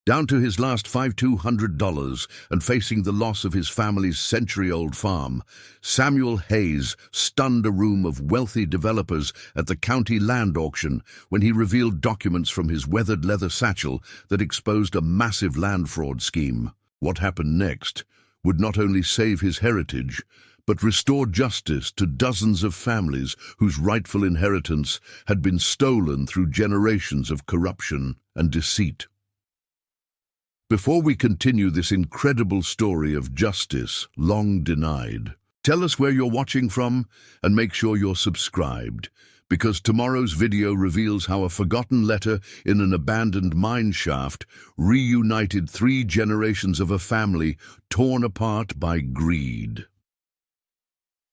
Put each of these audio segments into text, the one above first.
Down to his last $200 and facing the loss of his family's century-old farm, Samuel Hayes stunned a room of wealthy developers at the county land auction when he revealed documents from his weathered leather satchel that exposed a massive land fraud scheme. What happened next would not only save his heritage, but restore justice to dozens of families whose rightful inheritance had been stolen through generations of corruption and deceit. Before we continue this incredible story of justice long denied, tell us where you're watching from and make sure you're subscribed, because tomorrow's video reveals how a forgotten letter in an abandoned mine shaft reunited 3 generations of a family torn apart by greed.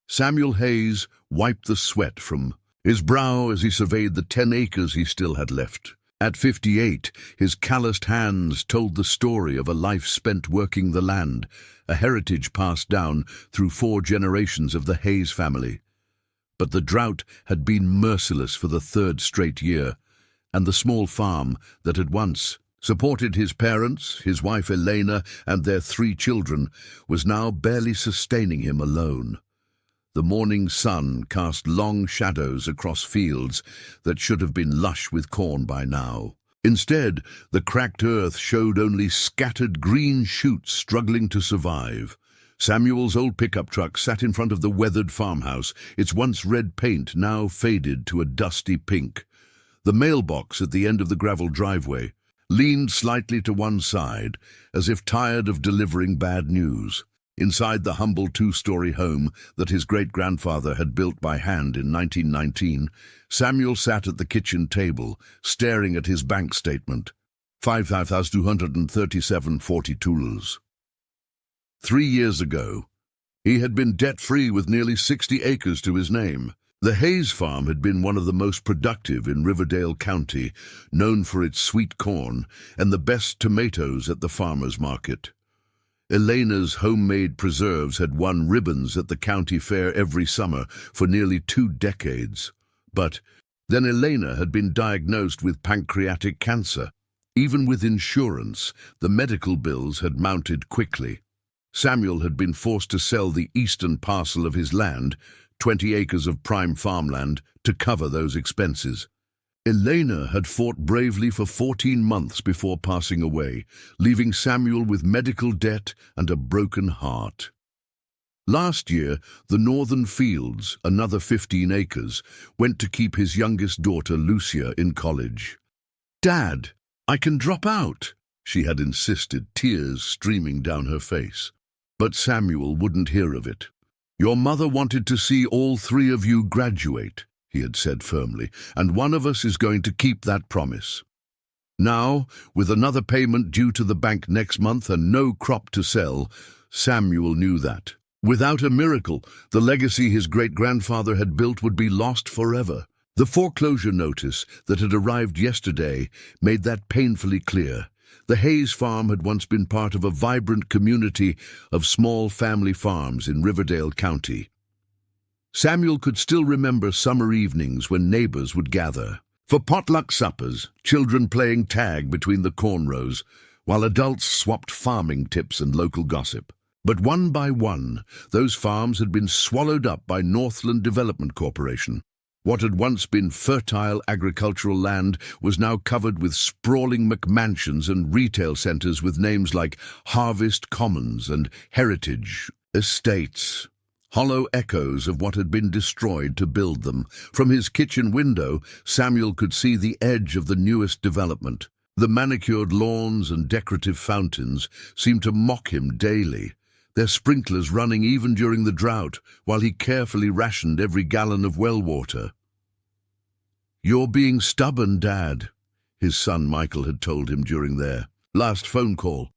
Samuel Hayes wiped the sweat from his brow as he surveyed the 10 acres he still had left. At 58, his calloused hands told the story of a life spent working the land, a heritage passed down through 4 generations of the Hayes family. But the drought had been merciless for the 3rd straight year, and the small farm that had once supported his parents, his wife Elena, and their 3 children was now barely sustaining him alone. The morning sun cast long shadows across fields that should have been lush with corn by now. Instead, the cracked earth showed only scattered green shoots struggling to survive. Samuel's old pickup truck sat in front of the weathered farmhouse, its once red paint now faded to a dusty pink. The mailbox at the end of the gravel driveway leaned slightly to one side, as if tired of delivering bad news. Inside the humble 2-story home that his great-grandfather had built by hand in 1919, Samuel sat at the kitchen table, staring at his bank statement. $5,237.42. 3 years ago, he had been debt-free with nearly 60 acres to his name. The Hayes farm had been one of the most productive in Riverdale County, known for its sweet corn and the best tomatoes at the farmer's market. Elena's homemade preserves had won ribbons at the county fair every summer for nearly 2 decades. But then Elena had been diagnosed with pancreatic cancer. Even with insurance, the medical bills had mounted quickly. Samuel had been forced to sell the eastern parcel of his land, 20 acres of prime farmland, to cover those expenses. Elena had fought bravely for 14 months before passing away, leaving Samuel with medical debt and a broken heart. Last year, the northern fields, another 15 acres, went to keep his youngest daughter, Lucia, in college. "Dad, I can drop out," she had insisted, tears streaming down her face. But Samuel wouldn't hear of it. "Your mother wanted to see all 3 of you graduate," he had said firmly, "and one of us is going to keep that promise." Now, with another payment due to the bank next month and no crop to sell, Samuel knew that, without a miracle, the legacy his great-grandfather had built would be lost forever. The foreclosure notice that had arrived yesterday made that painfully clear. The Hayes farm had once been part of a vibrant community of small family farms in Riverdale County. Samuel could still remember summer evenings when neighbors would gather for potluck suppers, children playing tag between the corn rows, while adults swapped farming tips and local gossip. But one by one, those farms had been swallowed up by Northland Development Corporation. What had once been fertile agricultural land was now covered with sprawling McMansions and retail centers with names like Harvest Commons and Heritage Estates, hollow echoes of what had been destroyed to build them. From his kitchen window, Samuel could see the edge of the newest development. The manicured lawns and decorative fountains seemed to mock him daily, their sprinklers running even during the drought, while he carefully rationed every gallon of well water. "You're being stubborn, Dad," his son Michael had told him during their last phone call.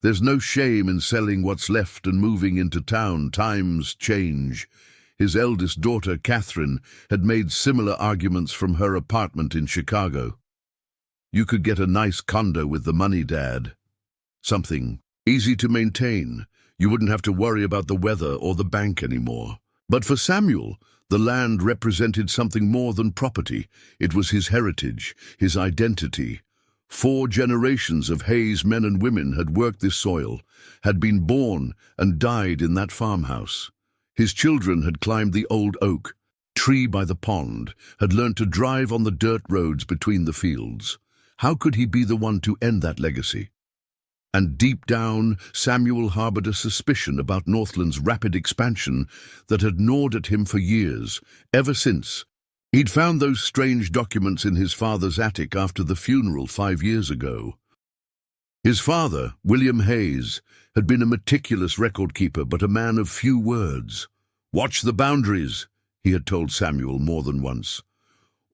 "There's no shame in selling what's left and moving into town. Times change." His eldest daughter, Catherine, had made similar arguments from her apartment in Chicago. "You could get a nice condo with the money, Dad. Something easy to maintain. You wouldn't have to worry about the weather or the bank anymore." But for Samuel, the land represented something more than property. It was his heritage, his identity. 4 generations of Hayes men and women had worked this soil, had been born and died in that farmhouse. His children had climbed the old oak tree by the pond, had learned to drive on the dirt roads between the fields. How could he be the one to end that legacy? And deep down, Samuel harbored a suspicion about Northland's rapid expansion that had gnawed at him for years, ever since he'd found those strange documents in his father's attic after the funeral 5 years ago. His father, William Hayes, had been a meticulous record-keeper but a man of few words. "Watch the boundaries," he had told Samuel more than once.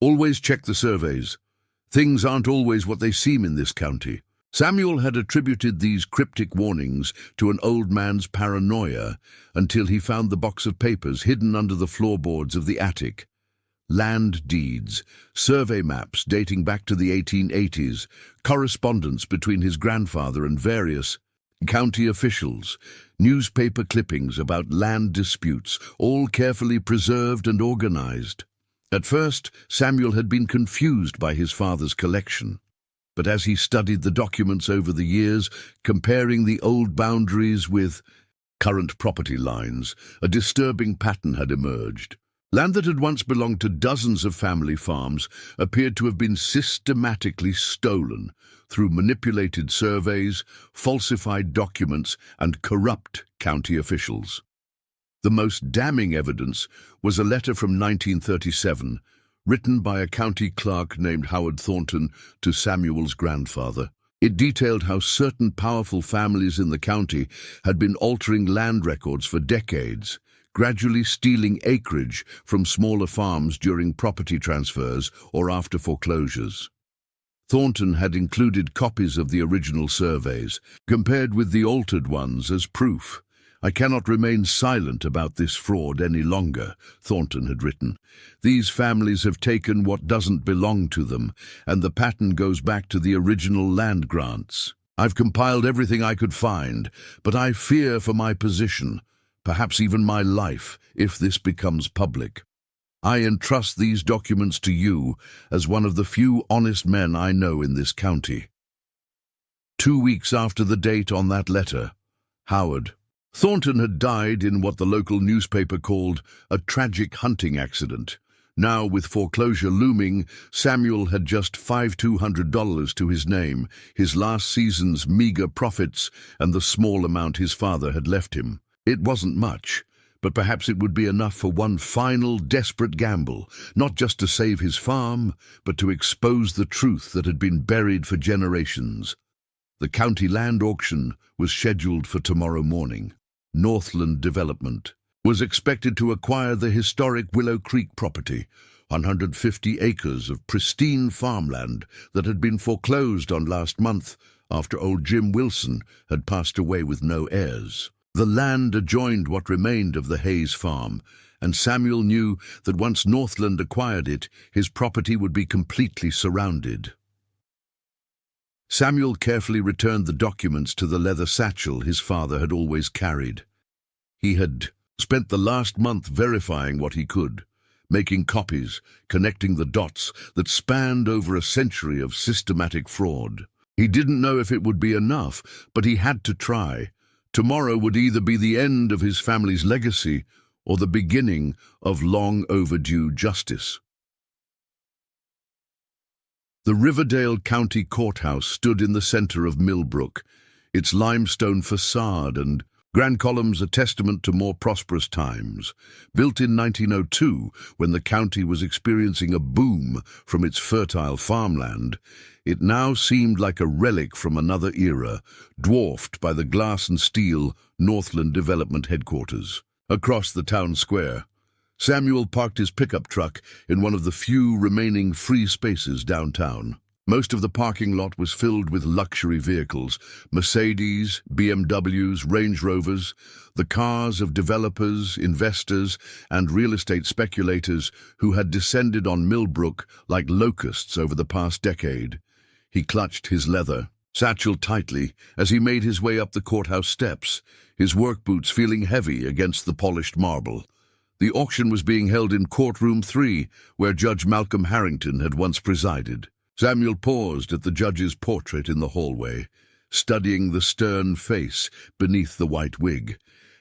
"Always check the surveys. Things aren't always what they seem in this county." Samuel had attributed these cryptic warnings to an old man's paranoia until he found the box of papers hidden under the floorboards of the attic. Land deeds, survey maps dating back to the 1880s, correspondence between his grandfather and various county officials, newspaper clippings about land disputes, all carefully preserved and organized. At first, Samuel had been confused by his father's collection. But as he studied the documents over the years, comparing the old boundaries with current property lines, a disturbing pattern had emerged. Land that had once belonged to dozens of family farms appeared to have been systematically stolen through manipulated surveys, falsified documents, and corrupt county officials. The most damning evidence was a letter from 1937, written by a county clerk named Howard Thornton to Samuel's grandfather. It detailed how certain powerful families in the county had been altering land records for decades, gradually stealing acreage from smaller farms during property transfers or after foreclosures. Thornton had included copies of the original surveys, compared with the altered ones as proof. "I cannot remain silent about this fraud any longer," Thornton had written. "These families have taken what doesn't belong to them, and the pattern goes back to the original land grants. I've compiled everything I could find, but I fear for my position, perhaps even my life, if this becomes public. I entrust these documents to you as one of the few honest men I know in this county." 2 weeks after the date on that letter, Howard Thornton had died in what the local newspaper called a tragic hunting accident. Now, with foreclosure looming, Samuel had just $5,200 to his name, his last season's meager profits, and the small amount his father had left him. It wasn't much, but perhaps it would be enough for one final, desperate gamble, not just to save his farm, but to expose the truth that had been buried for generations. The county land auction was scheduled for tomorrow morning. Northland Development was expected to acquire the historic Willow Creek property, 150 acres of pristine farmland that had been foreclosed on last month after old Jim Wilson had passed away with no heirs. The land adjoined what remained of the Hayes farm, and Samuel knew that once Northland acquired it, his property would be completely surrounded. Samuel carefully returned the documents to the leather satchel his father had always carried. He had spent the last month verifying what he could, making copies, connecting the dots that spanned over a century of systematic fraud. He didn't know if it would be enough, but he had to try. Tomorrow would either be the end of his family's legacy or the beginning of long overdue justice. The Riverdale County Courthouse stood in the center of Millbrook, its limestone facade and grand columns a testament to more prosperous times. Built in 1902, when the county was experiencing a boom from its fertile farmland, it now seemed like a relic from another era, dwarfed by the glass and steel Northland Development headquarters. Across the town square, Samuel parked his pickup truck in one of the few remaining free spaces downtown. Most of the parking lot was filled with luxury vehicles, Mercedes, BMWs, Range Rovers, the cars of developers, investors, and real estate speculators who had descended on Millbrook like locusts over the past decade. He clutched his leather satchel tightly as he made his way up the courthouse steps, his work boots feeling heavy against the polished marble. The auction was being held in Courtroom 3, where Judge Malcolm Harrington had once presided. Samuel paused at the judge's portrait in the hallway, studying the stern face beneath the white wig.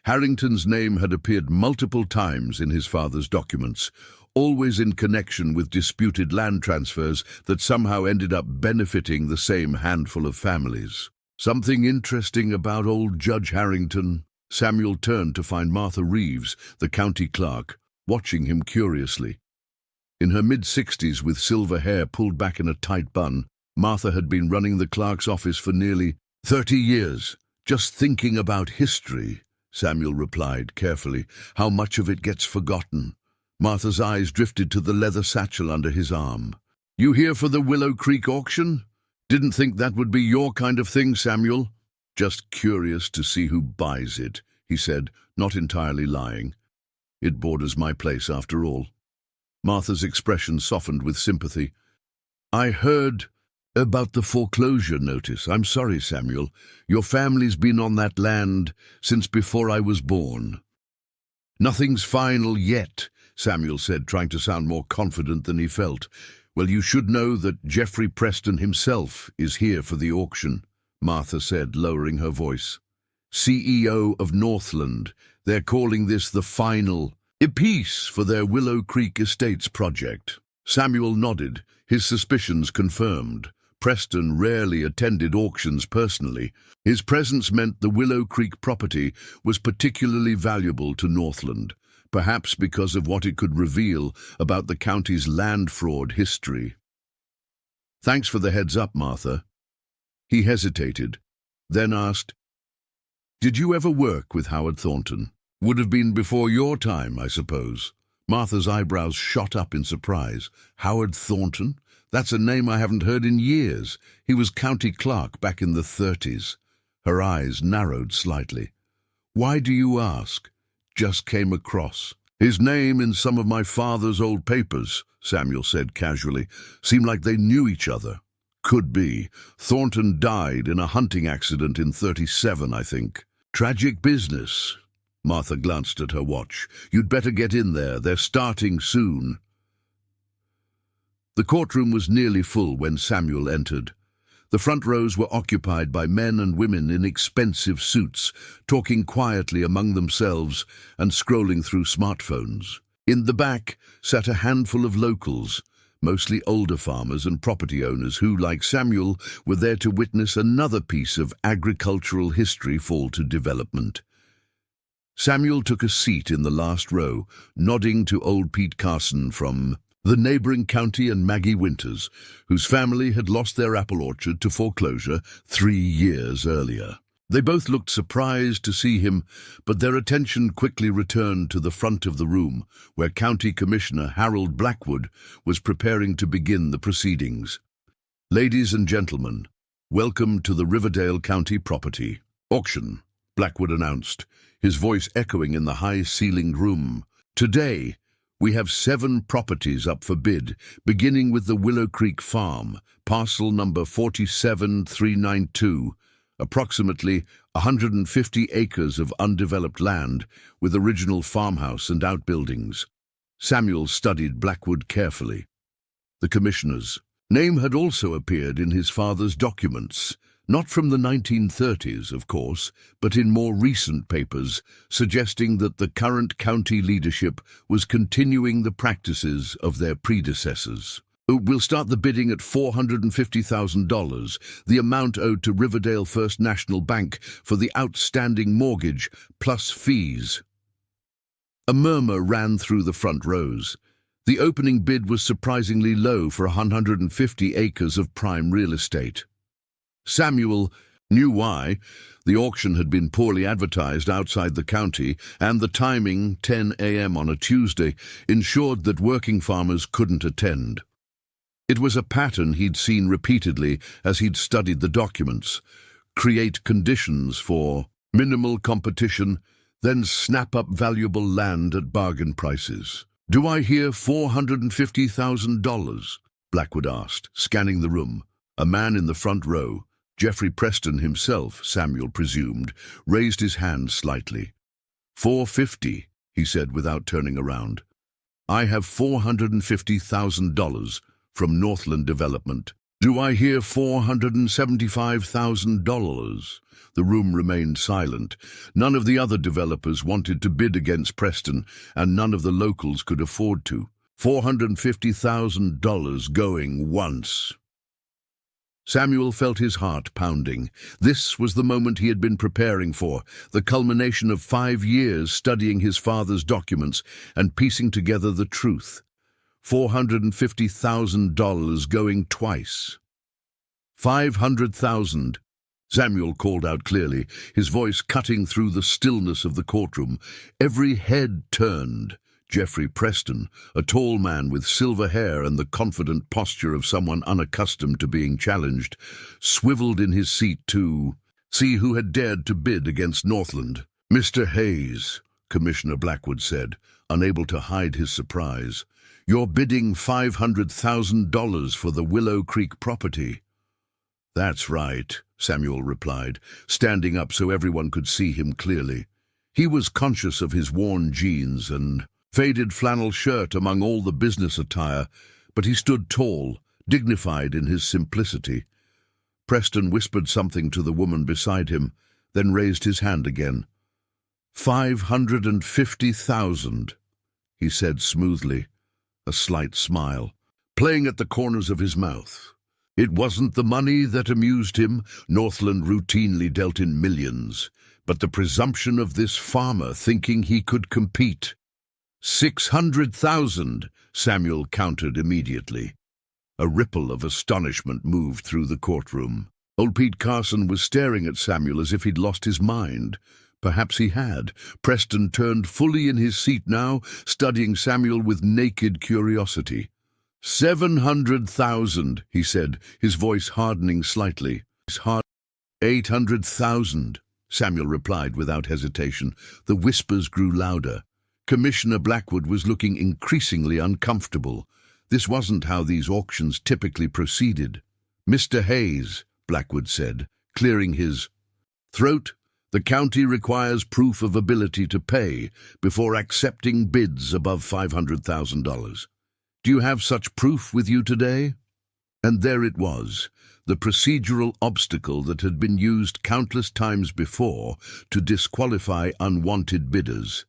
Harrington's name had appeared multiple times in his father's documents, always in connection with disputed land transfers that somehow ended up benefiting the same handful of families. Something interesting about old Judge Harrington. Samuel turned to find Martha Reeves, the county clerk, watching him curiously. In her mid-60s, with silver hair pulled back in a tight bun, Martha had been running the clerk's office for nearly 30 years. Just thinking about history, Samuel replied carefully. How much of it gets forgotten? Martha's eyes drifted to the leather satchel under his arm. You here for the Willow Creek auction? Didn't think that would be your kind of thing, Samuel. Just curious to see who buys it, he said, not entirely lying. It borders my place after all. Martha's expression softened with sympathy. I heard about the foreclosure notice. I'm sorry, Samuel. Your family's been on that land since before I was born. Nothing's final yet, Samuel said, trying to sound more confident than he felt. Well, you should know that Jeffrey Preston himself is here for the auction, Martha said, lowering her voice. CEO of Northland. They're calling this the final piece for their Willow Creek Estates project. Samuel nodded, his suspicions confirmed. Preston rarely attended auctions personally. His presence meant the Willow Creek property was particularly valuable to Northland, perhaps because of what it could reveal about the county's land fraud history. Thanks for the heads up, Martha. He hesitated, then asked, Did you ever work with Howard Thornton? Would have been before your time, I suppose. Martha's eyebrows shot up in surprise. Howard Thornton? That's a name I haven't heard in years. He was county clerk back in the 30s. Her eyes narrowed slightly. Why do you ask? Just came across his name in some of my father's old papers, Samuel said casually. Seemed like they knew each other. Could be. Thornton died in a hunting accident in 37, I think. Tragic business. Martha glanced at her watch. You'd better get in there. They're starting soon. The courtroom was nearly full when Samuel entered. The front rows were occupied by men and women in expensive suits, talking quietly among themselves and scrolling through smartphones. In the back sat a handful of locals, mostly older farmers and property owners who, like Samuel, were there to witness another piece of agricultural history fall to development. Samuel took a seat in the last row, nodding to old Pete Carson from the neighboring county and Maggie Winters, whose family had lost their apple orchard to foreclosure 3 years earlier. They both looked surprised to see him, but their attention quickly returned to the front of the room, where County Commissioner Harold Blackwood was preparing to begin the proceedings. Ladies and gentlemen, welcome to the Riverdale County Property Auction, Blackwood announced, his voice echoing in the high-ceilinged room. Today, we have 7 properties up for bid, beginning with the Willow Creek Farm, parcel number 47392, approximately 150 acres of undeveloped land with original farmhouse and outbuildings. Samuel studied Blackwood carefully. The commissioner's name had also appeared in his father's documents, not from the 1930s, of course, but in more recent papers, suggesting that the current county leadership was continuing the practices of their predecessors. We'll start the bidding at $450,000, the amount owed to Riverdale First National Bank for the outstanding mortgage, plus fees. A murmur ran through the front rows. The opening bid was surprisingly low for 150 acres of prime real estate. Samuel knew why. The auction had been poorly advertised outside the county, and the timing, 10 a.m. on a Tuesday, ensured that working farmers couldn't attend. It was a pattern he'd seen repeatedly as he'd studied the documents. Create conditions for minimal competition, then snap up valuable land at bargain prices. Do I hear $450,000? Blackwood asked, scanning the room. A man in the front row, Jeffrey Preston himself, Samuel presumed, raised his hand slightly. $450, he said without turning around. I have $450,000 from Northland Development. Do I hear $475,000? The room remained silent. None of the other developers wanted to bid against Preston, and none of the locals could afford to. $450,000 going once. Samuel felt his heart pounding. This was the moment he had been preparing for, the culmination of 5 years studying his father's documents and piecing together the truth. $450,000 going twice. 500,000. Samuel called out clearly, his voice cutting through the stillness of the courtroom. Every head turned. Jeffrey Preston, a tall man with silver hair and the confident posture of someone unaccustomed to being challenged, swiveled in his seat to see who had dared to bid against Northland. "Mr. Hayes," Commissioner Blackwood said, unable to hide his surprise, "you're bidding $500,000 for the Willow Creek property." "That's right," Samuel replied, standing up so everyone could see him clearly. He was conscious of his worn jeans and faded flannel shirt among all the business attire, but he stood tall, dignified in his simplicity. Preston whispered something to the woman beside him, then raised his hand again. 550,000, he said smoothly, a slight smile playing at the corners of his mouth. It wasn't the money that amused him. Northland routinely dealt in millions, but the presumption of this farmer thinking he could compete. 600,000, Samuel countered immediately. A ripple of astonishment moved through the courtroom. Old Pete Carson was staring at Samuel as if he'd lost his mind. Perhaps he had. Preston turned fully in his seat now, studying Samuel with naked curiosity. 700,000, he said, his voice hardening slightly. 800,000, Samuel replied without hesitation. The whispers grew louder. Commissioner Blackwood was looking increasingly uncomfortable. This wasn't how these auctions typically proceeded. "Mr. Hayes," Blackwood said, clearing his throat, "the county requires proof of ability to pay before accepting bids above $500,000. Do you have such proof with you today?" And there it was, the procedural obstacle that had been used countless times before to disqualify unwanted bidders.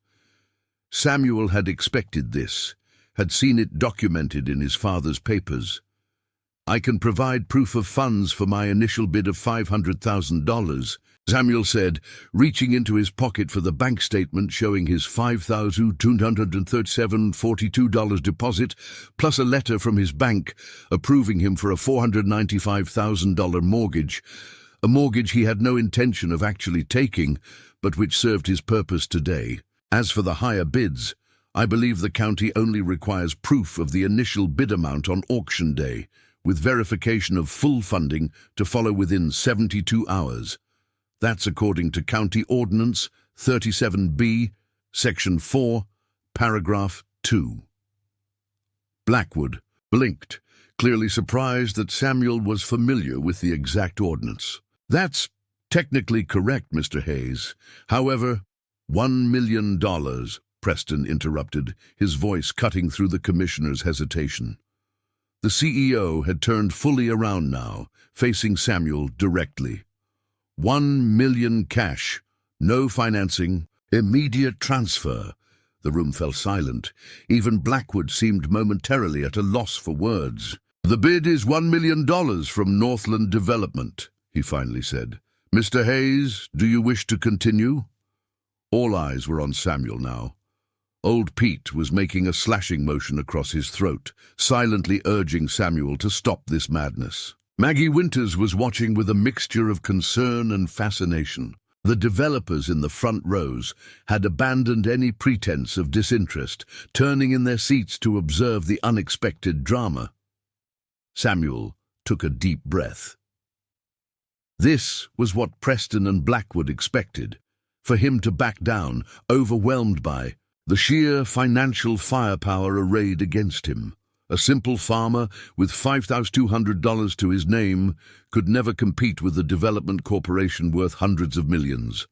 Samuel had expected this, had seen it documented in his father's papers. "I can provide proof of funds for my initial bid of $500,000, Samuel said, reaching into his pocket for the bank statement showing his $5,237.42 deposit, plus a letter from his bank approving him for a $495,000 mortgage, a mortgage he had no intention of actually taking, but which served his purpose today. As for the higher bids, I believe the county only requires proof of the initial bid amount on auction day, with verification of full funding to follow within 72 hours. That's according to County Ordinance 37B, Section 4, Paragraph 2. Blackwood blinked, clearly surprised that Samuel was familiar with the exact ordinance. "That's technically correct, Mr. Hayes. However, $1 million, Preston interrupted, his voice cutting through the commissioner's hesitation. The CEO had turned fully around now, facing Samuel directly. 1 million cash, no financing, immediate transfer. The room fell silent. Even Blackwood seemed momentarily at a loss for words. "The bid is $1 million from Northland Development," he finally said. "Mr. Hayes, do you wish to continue?" All eyes were on Samuel now. Old Pete was making a slashing motion across his throat, silently urging Samuel to stop this madness. Maggie Winters was watching with a mixture of concern and fascination. The developers in the front rows had abandoned any pretense of disinterest, turning in their seats to observe the unexpected drama. Samuel took a deep breath. This was what Preston and Blackwood expected, for him to back down, overwhelmed by the sheer financial firepower arrayed against him. A simple farmer with $5,200 to his name could never compete with a development corporation worth hundreds of millions.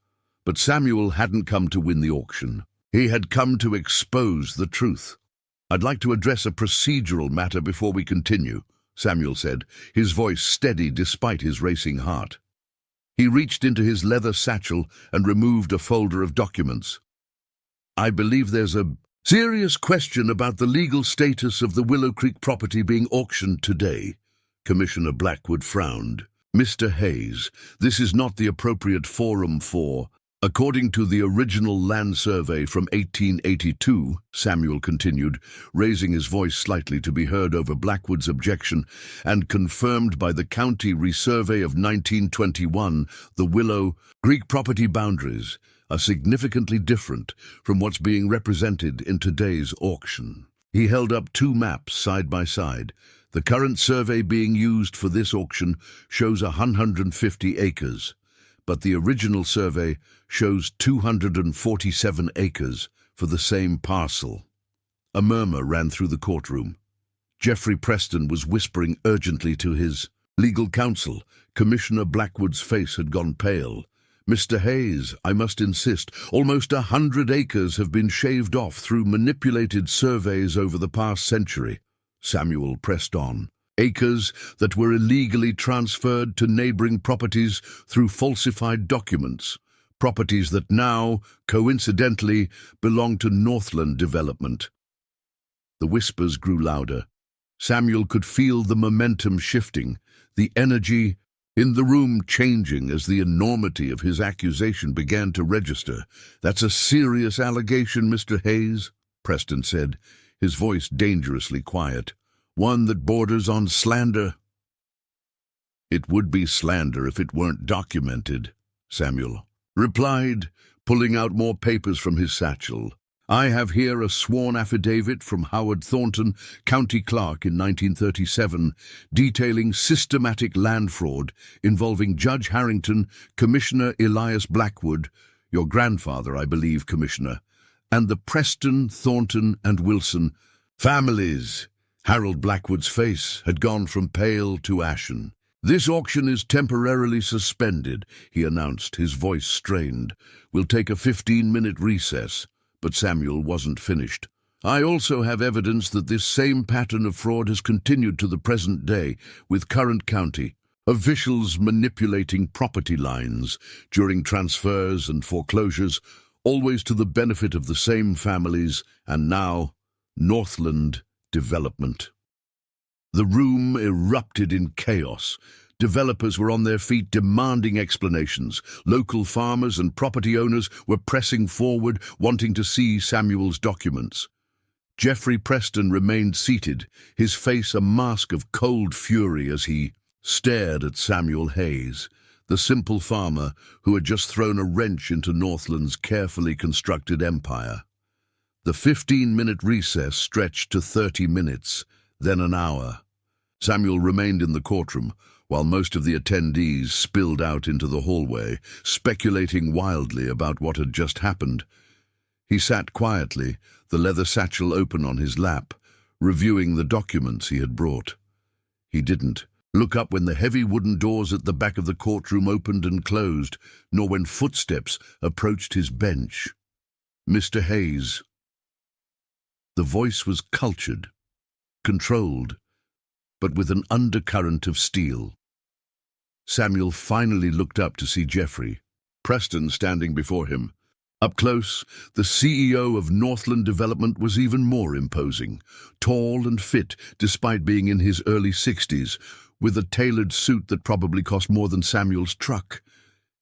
But Samuel hadn't come to win the auction. He had come to expose the truth. "I'd like to address a procedural matter before we continue," Samuel said, his voice steady despite his racing heart. He reached into his leather satchel and removed a folder of documents. I believe there's a serious question about the legal status of the Willow Creek property being auctioned today. Commissioner Blackwood frowned. Mr. Hayes, this is not the appropriate forum for... According to the original land survey from 1882, Samuel continued, raising his voice slightly to be heard over Blackwood's objection, and confirmed by the county resurvey of 1921, the Willow Creek property boundaries are significantly different from what's being represented in today's auction. He held up two maps side by side. The current survey being used for this auction shows 150 acres. But the original survey shows 247 acres for the same parcel. A murmur ran through the courtroom. Jeffrey Preston was whispering urgently to his legal counsel. Commissioner Blackwood's face had gone pale. Mr. Hayes, I must insist, almost 100 acres have been shaved off through manipulated surveys over the past century. Samuel pressed on. Acres that were illegally transferred to neighboring properties through falsified documents, properties that now, coincidentally, belong to Northland Development. The whispers grew louder. Samuel could feel the momentum shifting, the energy in the room changing as the enormity of his accusation began to register. That's a serious allegation, Mr. Hayes, Preston said, his voice dangerously quiet. One that borders on slander. It would be slander if it weren't documented, Samuel replied, pulling out more papers from his satchel. I have here a sworn affidavit from Howard Thornton, county clerk in 1937, detailing systematic land fraud involving Judge Harrington, Commissioner Elias Blackwood, your grandfather, I believe, Commissioner, and the Preston, Thornton, and Wilson families. Harold Blackwood's face had gone from pale to ashen. This auction is temporarily suspended, he announced, his voice strained. We'll take a 15-minute recess. But Samuel wasn't finished. I also have evidence that this same pattern of fraud has continued to the present day, with current county officials manipulating property lines during transfers and foreclosures, always to the benefit of the same families, and now Northland Development. The room erupted in chaos. Developers were on their feet demanding explanations. Local farmers and property owners were pressing forward, wanting to see Samuel's documents. Jeffrey Preston remained seated, his face a mask of cold fury as he stared at Samuel Hayes, the simple farmer who had just thrown a wrench into Northland's carefully constructed empire. The 15-minute recess stretched to 30 minutes, then an hour. Samuel remained in the courtroom, while most of the attendees spilled out into the hallway, speculating wildly about what had just happened. He sat quietly, the leather satchel open on his lap, reviewing the documents he had brought. He didn't look up when the heavy wooden doors at the back of the courtroom opened and closed, nor when footsteps approached his bench. Mr. Hayes. The voice was cultured, controlled, but with an undercurrent of steel. Samuel finally looked up to see Jeffrey Preston standing before him. Up close, the CEO of Northland Development was even more imposing, tall and fit despite being in his early 60s, with a tailored suit that probably cost more than Samuel's truck.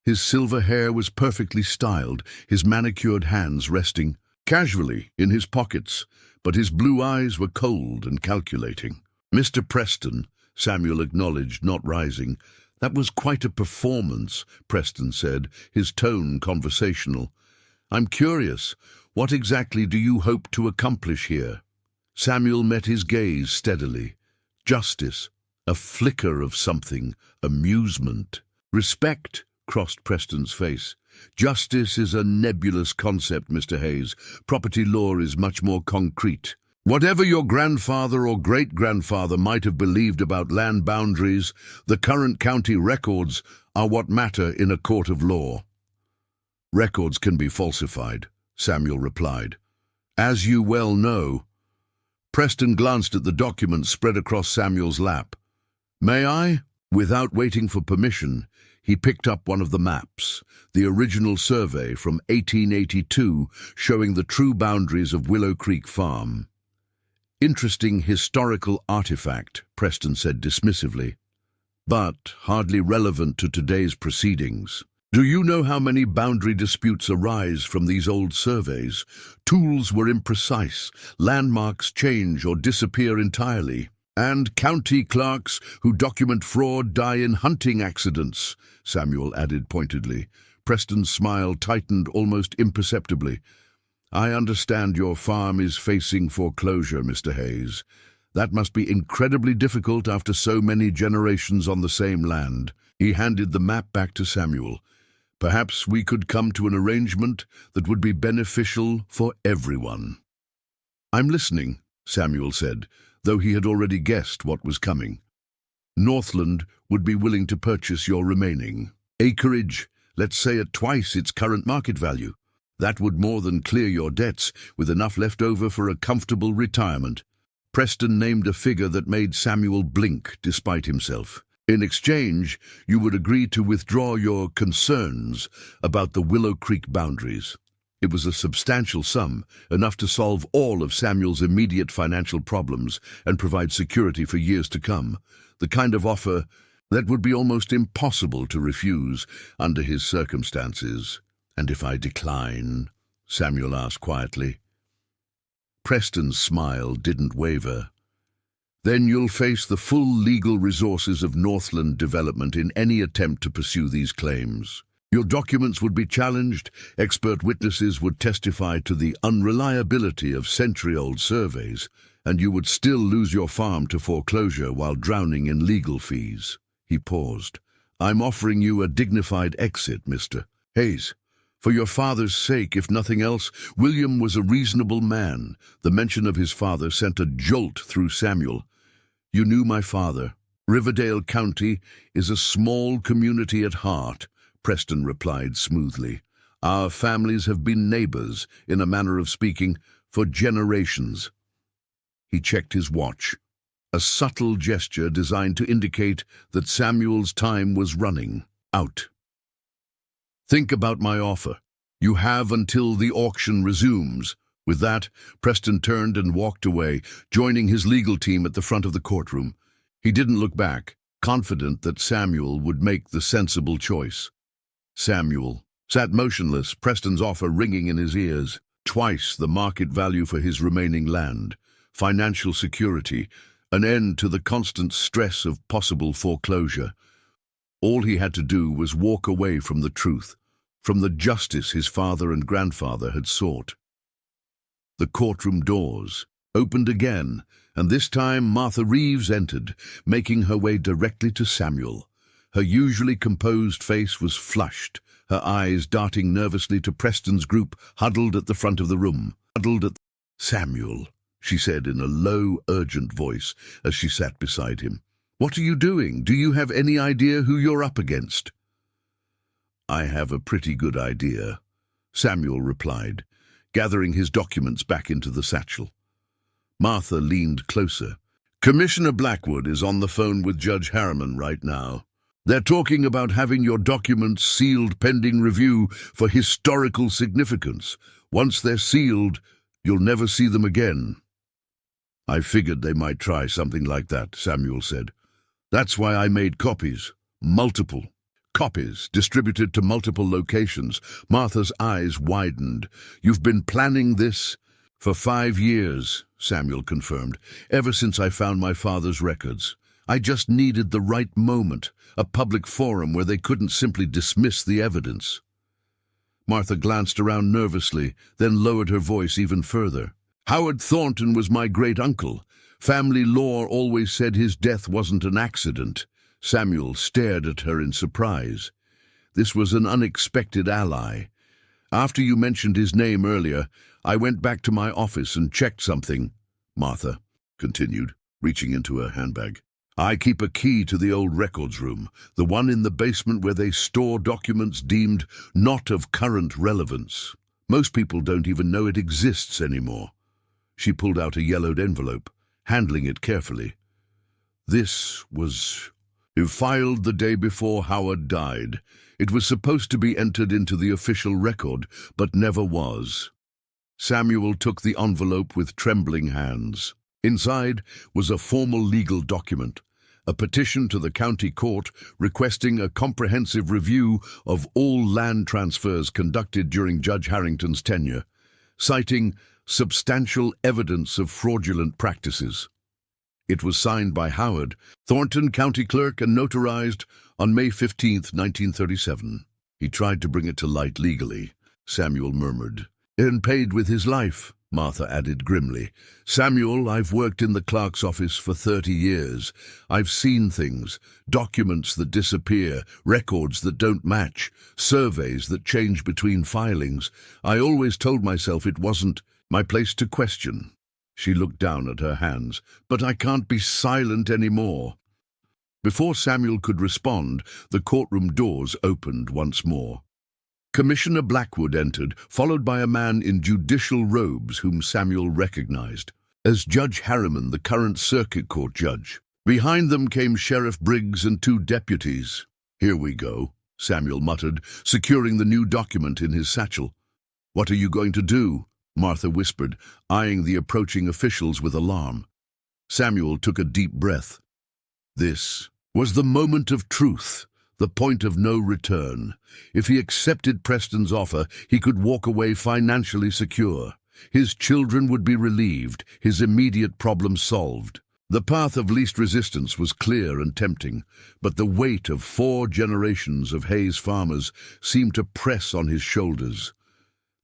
His silver hair was perfectly styled, his manicured hands resting casually in his pockets, but his blue eyes were cold and calculating. Mr. Preston, Samuel acknowledged, not rising. That was quite a performance, Preston said, his tone conversational. I'm curious, what exactly do you hope to accomplish here? Samuel met his gaze steadily. Justice, a flicker of something, amusement. Respect, crossed Preston's face. Justice is a nebulous concept, Mr. Hayes. Property law is much more concrete. Whatever your grandfather or great-grandfather might have believed about land boundaries, the current county records are what matter in a court of law. Records can be falsified, Samuel replied. As you well know. Preston glanced at the documents spread across Samuel's lap. May I? Without waiting for permission, he picked up one of the maps, the original survey from 1882 showing the true boundaries of Willow Creek Farm. Interesting historical artifact, Preston said dismissively, but hardly relevant to today's proceedings. Do you know how many boundary disputes arise from these old surveys? Tools were imprecise, landmarks change or disappear entirely, and county clerks who document fraud die in hunting accidents, Samuel added pointedly. Preston's smile tightened almost imperceptibly. I understand your farm is facing foreclosure, Mr. Hayes. That must be incredibly difficult after so many generations on the same land. He handed the map back to Samuel. Perhaps we could come to an arrangement that would be beneficial for everyone. I'm listening, Samuel said, though he had already guessed what was coming. Northland would be willing to purchase your remaining acreage, let's say at twice its current market value. That would more than clear your debts, with enough left over for a comfortable retirement. Preston named a figure that made Samuel blink despite himself. In exchange, you would agree to withdraw your concerns about the Willow Creek boundaries. It was a substantial sum, enough to solve all of Samuel's immediate financial problems and provide security for years to come. The kind of offer that would be almost impossible to refuse under his circumstances. And if I decline? Samuel asked quietly. Preston's smile didn't waver. Then you'll face the full legal resources of Northland Development in any attempt to pursue these claims. Your documents would be challenged, expert witnesses would testify to the unreliability of century-old surveys, and you would still lose your farm to foreclosure while drowning in legal fees. He paused. I'm offering you a dignified exit, Mr. Hayes. For your father's sake, if nothing else, William was a reasonable man. The mention of his father sent a jolt through Samuel. You knew my father. Riverdale County is a small community at heart, Preston replied smoothly. Our families have been neighbors, in a manner of speaking, for generations. He checked his watch, a subtle gesture designed to indicate that Samuel's time was running out. Think about my offer. You have until the auction resumes. With that, Preston turned and walked away, joining his legal team at the front of the courtroom. He didn't look back, confident that Samuel would make the sensible choice. Samuel sat motionless, Preston's offer ringing in his ears. Twice the market value for his remaining land, financial security, an end to the constant stress of possible foreclosure. All he had to do was walk away from the truth, from the justice his father and grandfather had sought. The courtroom doors opened again, and this time Martha Reeves entered, making her way directly to Samuel. Her usually composed face was flushed, her eyes darting nervously to Preston's group huddled at the front of the room. Samuel, she said in a low, urgent voice as she sat beside him. What are you doing? Do you have any idea who you're up against? I have a pretty good idea, Samuel replied, gathering his documents back into the satchel. Martha leaned closer. Commissioner Blackwood is on the phone with Judge Harriman right now. They're talking about having your documents sealed pending review for historical significance. Once they're sealed, you'll never see them again. I figured they might try something like that, Samuel said. That's why I made copies. Multiple copies, distributed to multiple locations. Martha's eyes widened. You've been planning this for 5 years, Samuel confirmed, ever since I found my father's records. I just needed the right moment, a public forum where they couldn't simply dismiss the evidence. Martha glanced around nervously, then lowered her voice even further. Howard Thornton was my great-uncle. Family lore always said his death wasn't an accident. Samuel stared at her in surprise. This was an unexpected ally. After you mentioned his name earlier, I went back to my office and checked something, Martha continued, reaching into her handbag. I keep a key to the old records room, the one in the basement where they store documents deemed not of current relevance. Most people don't even know it exists anymore. She pulled out a yellowed envelope, handling it carefully. This was It filed the day before Howard died. It was supposed to be entered into the official record, but never was. Samuel took the envelope with trembling hands. Inside was a formal legal document, a petition to the county court requesting a comprehensive review of all land transfers conducted during Judge Harrington's tenure, citing substantial evidence of fraudulent practices. It was signed by Howard, Thornton County Clerk, and notarized on May 15, 1937. He tried to bring it to light legally, Samuel murmured. And paid with his life, Martha added grimly. Samuel, I've worked in the clerk's office for 30 years. I've seen things, documents that disappear, records that don't match, surveys that change between filings. I always told myself it wasn't my place to question. She looked down at her hands. But I can't be silent anymore. Before Samuel could respond, the courtroom doors opened once more. Commissioner Blackwood entered, followed by a man in judicial robes whom Samuel recognized as Judge Harriman, the current circuit court judge. Behind them came Sheriff Briggs and 2 deputies. Here we go, Samuel muttered, securing the new document in his satchel. What are you going to do? Martha whispered, eyeing the approaching officials with alarm. Samuel took a deep breath. This was the moment of truth. The point of no return. If he accepted Preston's offer, he could walk away financially secure. His children would be relieved, his immediate problem solved. The path of least resistance was clear and tempting, but the weight of 4 generations of Hayes farmers seemed to press on his shoulders.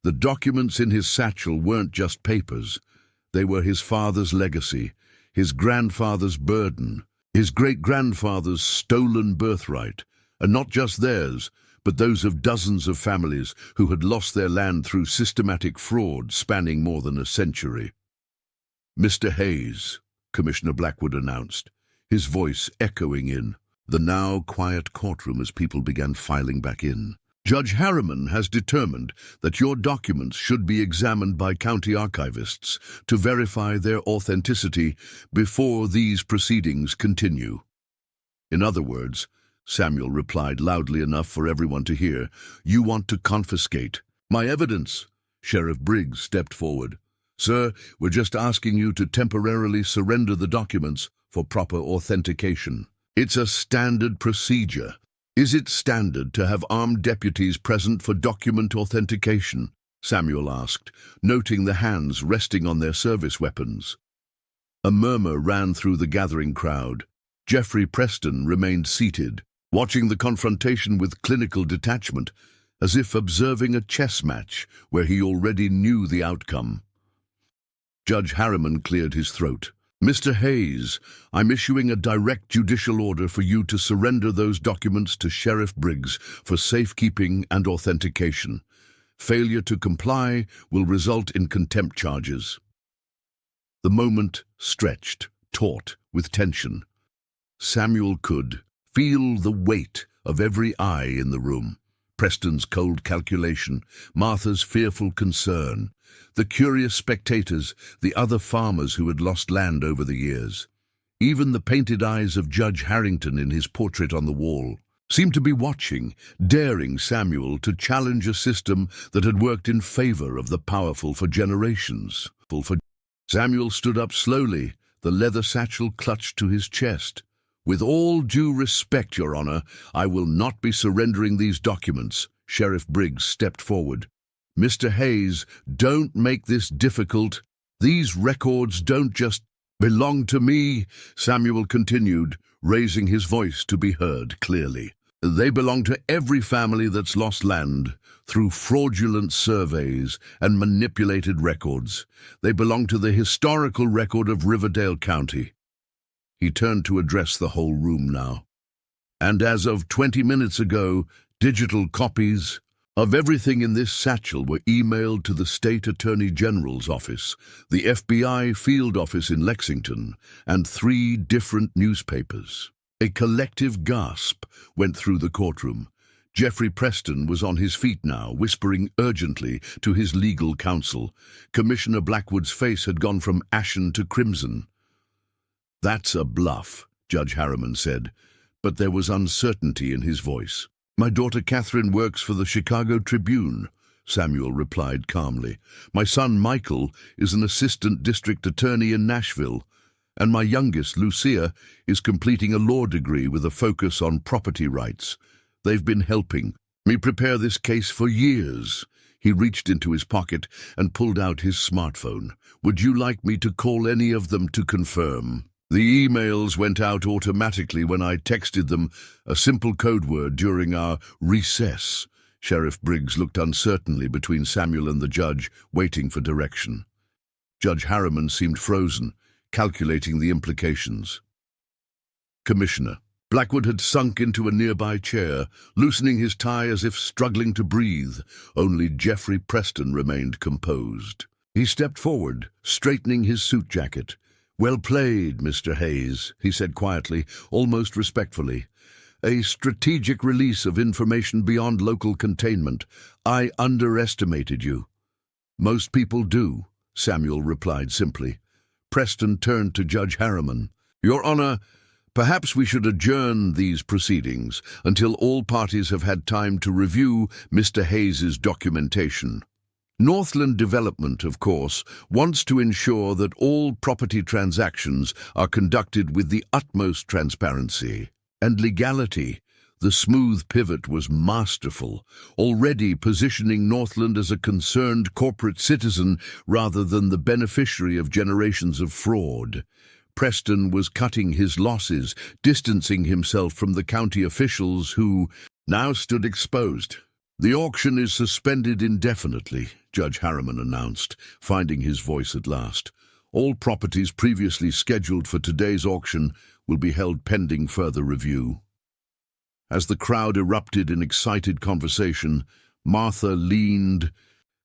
The documents in his satchel weren't just papers. They were his father's legacy, his grandfather's burden, his great-grandfather's stolen birthright. And not just theirs, but those of dozens of families who had lost their land through systematic fraud spanning more than a century. Mr. Hayes, Commissioner Blackwood announced, his voice echoing in the now quiet courtroom as people began filing back in. Judge Harriman has determined that your documents should be examined by county archivists to verify their authenticity before these proceedings continue. In other words, Samuel replied loudly enough for everyone to hear, you want to confiscate my evidence. Sheriff Briggs stepped forward. Sir, we're just asking you to temporarily surrender the documents for proper authentication. It's a standard procedure. Is it standard to have armed deputies present for document authentication? Samuel asked, noting the hands resting on their service weapons. A murmur ran through the gathering crowd. Jeffrey Preston remained seated, watching the confrontation with clinical detachment, as if observing a chess match where he already knew the outcome. Judge Harriman cleared his throat. Mr. Hayes, I'm issuing a direct judicial order for you to surrender those documents to Sheriff Briggs for safekeeping and authentication. Failure to comply will result in contempt charges. The moment stretched, taut with tension. Samuel could feel the weight of every eye in the room. Preston's cold calculation, Martha's fearful concern, the curious spectators, the other farmers who had lost land over the years. Even the painted eyes of Judge Harrington in his portrait on the wall seemed to be watching, daring Samuel to challenge a system that had worked in favor of the powerful for generations. Samuel stood up slowly, the leather satchel clutched to his chest. With all due respect, Your Honor, I will not be surrendering these documents. Sheriff Briggs stepped forward. Mr. Hayes, don't make this difficult. These records don't just belong to me, Samuel continued, raising his voice to be heard clearly. They belong to every family that's lost land through fraudulent surveys and manipulated records. They belong to the historical record of Riverdale County. He turned to address the whole room now. And as of 20 minutes ago, digital copies of everything in this satchel were emailed to the State Attorney General's office, the FBI field office in Lexington, and 3 different newspapers. A collective gasp went through the courtroom. Jeffrey Preston was on his feet now, whispering urgently to his legal counsel. Commissioner Blackwood's face had gone from ashen to crimson. That's a bluff, Judge Harriman said. but there was uncertainty in his voice. "My daughter Catherine works for the Chicago Tribune," Samuel replied calmly. "My son Michael is an assistant district attorney in Nashville, and my youngest, Lucia, is completing a law degree with a focus on property rights. They've been helping me prepare this case for years." He reached into his pocket and pulled out his smartphone. "Would you like me to call any of them to confirm?" The emails went out automatically when I texted them a simple code word during our recess. Sheriff Briggs looked uncertainly between Samuel and the judge, waiting for direction. Judge Harriman seemed frozen, calculating the implications. "Commissioner." Blackwood had sunk into a nearby chair, loosening his tie as if struggling to breathe. Only Jeffrey Preston remained composed. He stepped forward, straightening his suit jacket. "Well played, Mr. Hayes," he said quietly, almost respectfully. "A strategic release of information beyond local containment. I underestimated you." "Most people do," Samuel replied simply. Preston turned to Judge Harriman. "Your Honor, perhaps we should adjourn these proceedings until all parties have had time to review Mr. Hayes's documentation. Northland Development, of course, wants to ensure that all property transactions are conducted with the utmost transparency and legality." The smooth pivot was masterful, already positioning Northland as a concerned corporate citizen rather than the beneficiary of generations of fraud. Preston was cutting his losses, distancing himself from the county officials who now stood exposed. "The auction is suspended indefinitely," Judge Harriman announced, finding his voice at last. "All properties previously scheduled for today's auction will be held pending further review." As the crowd erupted in excited conversation, Martha leaned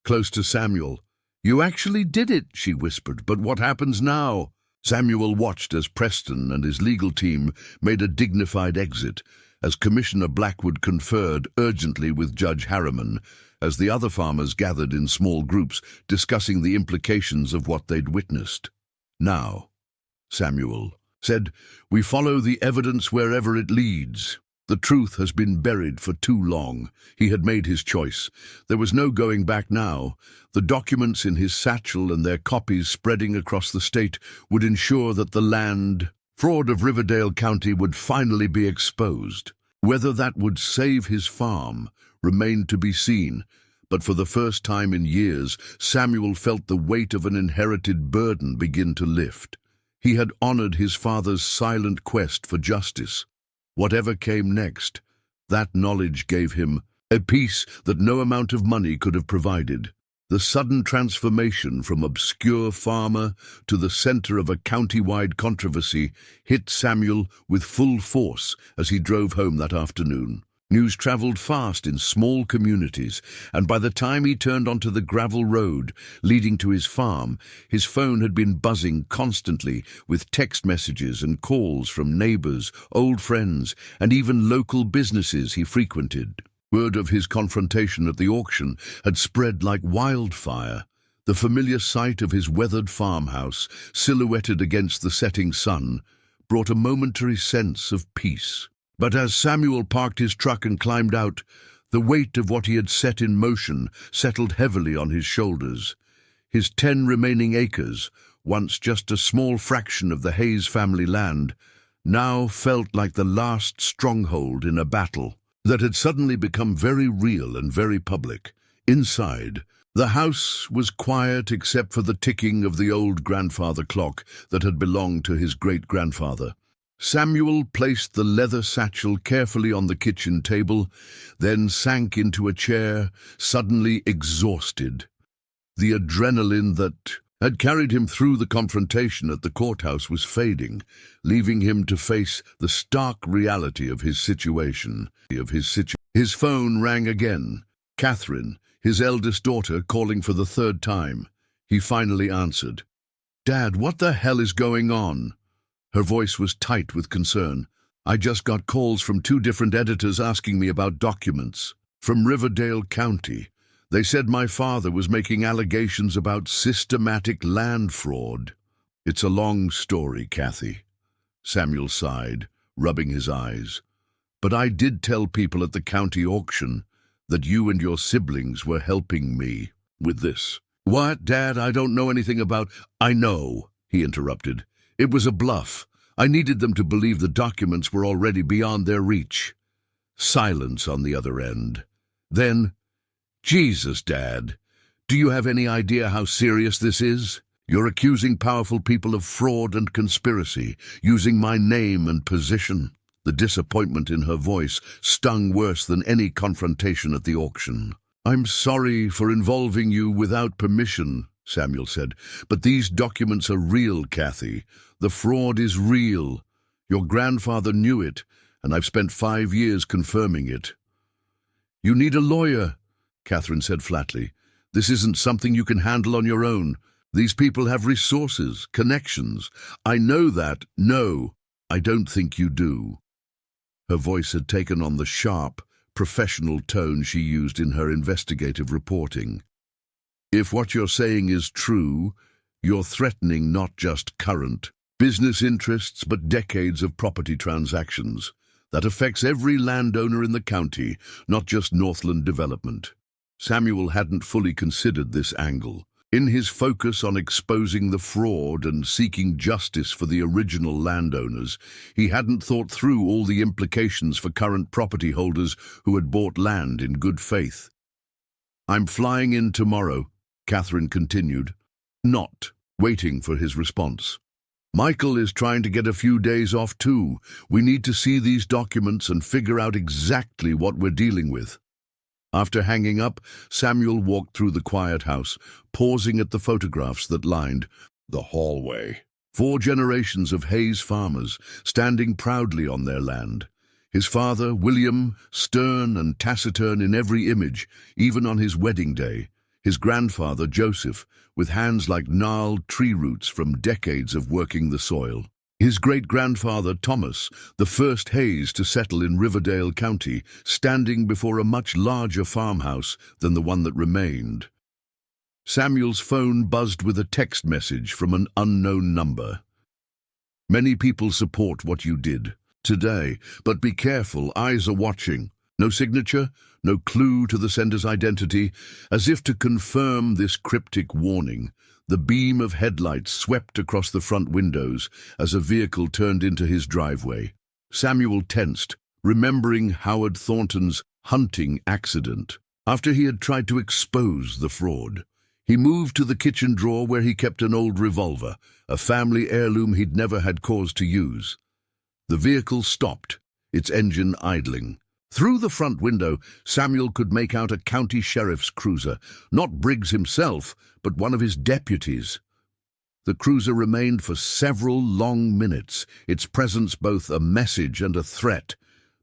close to Samuel. "You actually did it," she whispered, "but what happens now?" Samuel watched as Preston and his legal team made a dignified exit, as Commissioner Blackwood conferred urgently with Judge Harriman, as the other farmers gathered in small groups, discussing the implications of what they'd witnessed. "Now," Samuel said, "we follow the evidence wherever it leads. The truth has been buried for too long." He had made his choice. There was no going back now. The documents in his satchel and their copies spreading across the state would ensure that the land fraud of Riverdale County would finally be exposed. Whether that would save his farm remained to be seen, but for the first time in years, Samuel felt the weight of an inherited burden begin to lift. He had honored his father's silent quest for justice. Whatever came next, that knowledge gave him a peace that no amount of money could have provided. The sudden transformation from obscure farmer to the center of a county-wide controversy hit Samuel with full force as he drove home that afternoon. News traveled fast in small communities, and by the time he turned onto the gravel road leading to his farm, his phone had been buzzing constantly with text messages and calls from neighbors, old friends, and even local businesses he frequented. Word of his confrontation at the auction had spread like wildfire. The familiar sight of his weathered farmhouse, silhouetted against the setting sun, brought a momentary sense of peace. But as Samuel parked his truck and climbed out, the weight of what he had set in motion settled heavily on his shoulders. His 10 remaining acres, once just a small fraction of the Hayes family land, now felt like the last stronghold in a battle that had suddenly become very real and very public. Inside, the house was quiet except for the ticking of the old grandfather clock that had belonged to his great-grandfather. Samuel placed the leather satchel carefully on the kitchen table, then sank into a chair, suddenly exhausted. The adrenaline that had carried him through the confrontation at the courthouse was fading, leaving him to face the stark reality of his situation. His phone rang again. Catherine, his eldest daughter, calling for the 3rd time. He finally answered. "Dad, what the hell is going on?" Her voice was tight with concern. "I just got calls from 2 different editors asking me about documents from Riverdale County. They said my father was making allegations about systematic land fraud." "It's a long story, Kathy." Samuel sighed, rubbing his eyes. But I did tell people at the county auction that you and your siblings were helping me with this. What, Dad? I don't know anything about... I know, he interrupted. It was a bluff. I needed them to believe the documents were already beyond their reach. Silence on the other end. Then, Jesus, Dad, do you have any idea how serious this is? You're accusing powerful people of fraud and conspiracy, using my name and position. The disappointment in her voice stung worse than any confrontation at the auction. I'm sorry for involving you without permission, Samuel said, but these documents are real, Kathy. The fraud is real. Your grandfather knew it, and I've spent 5 years confirming it. You need a lawyer, Catherine said flatly. This isn't something you can handle on your own. These people have resources, connections. I know that. No, I don't think you do. Her voice had taken on the sharp, professional tone she used in her investigative reporting. If what you're saying is true, you're threatening not just current business interests, but decades of property transactions. That affects every landowner in the county, not just Northland Development. Samuel hadn't fully considered this angle. In his focus on exposing the fraud and seeking justice for the original landowners, he hadn't thought through all the implications for current property holders who had bought land in good faith. I'm flying in tomorrow, Catherine continued, not waiting for his response. Michael is trying to get a few days off too. We need to see these documents and figure out exactly what we're dealing with. After hanging up, Samuel walked through the quiet house, pausing at the photographs that lined the hallway. 4 generations of Hayes farmers, standing proudly on their land. His father, William, stern and taciturn in every image, even on his wedding day. His grandfather, Joseph, with hands like gnarled tree roots from decades of working the soil. His great-grandfather, Thomas, the first Hayes to settle in Riverdale County, standing before a much larger farmhouse than the one that remained. Samuel's phone buzzed with a text message from an unknown number. Many people support what you did today, but be careful, eyes are watching. No signature, no clue to the sender's identity. As if to confirm this cryptic warning, the beam of headlights swept across the front windows as a vehicle turned into his driveway. Samuel tensed, remembering Howard Thornton's hunting accident. After he had tried to expose the fraud, he moved to the kitchen drawer where he kept an old revolver, a family heirloom he'd never had cause to use. The vehicle stopped, its engine idling. Through the front window, Samuel could make out a county sheriff's cruiser, not Briggs himself, but one of his deputies. The cruiser remained for several long minutes, its presence both a message and a threat,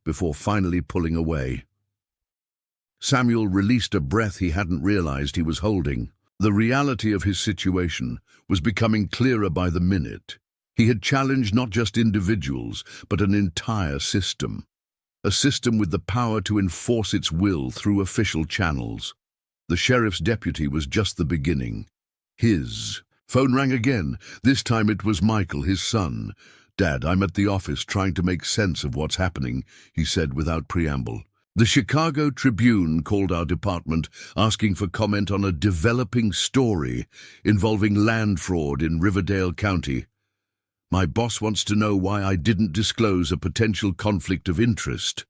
before finally pulling away. Samuel released a breath he hadn't realized he was holding. The reality of his situation was becoming clearer by the minute. He had challenged not just individuals, but an entire system. A system with the power to enforce its will through official channels. The sheriff's deputy was just the beginning. His phone rang again. This time it was Michael, his son. "Dad, I'm at the office trying to make sense of what's happening," he said without preamble. "The Chicago Tribune called our department asking for comment on a developing story involving land fraud in Riverdale County. My boss wants to know why I didn't disclose a potential conflict of interest."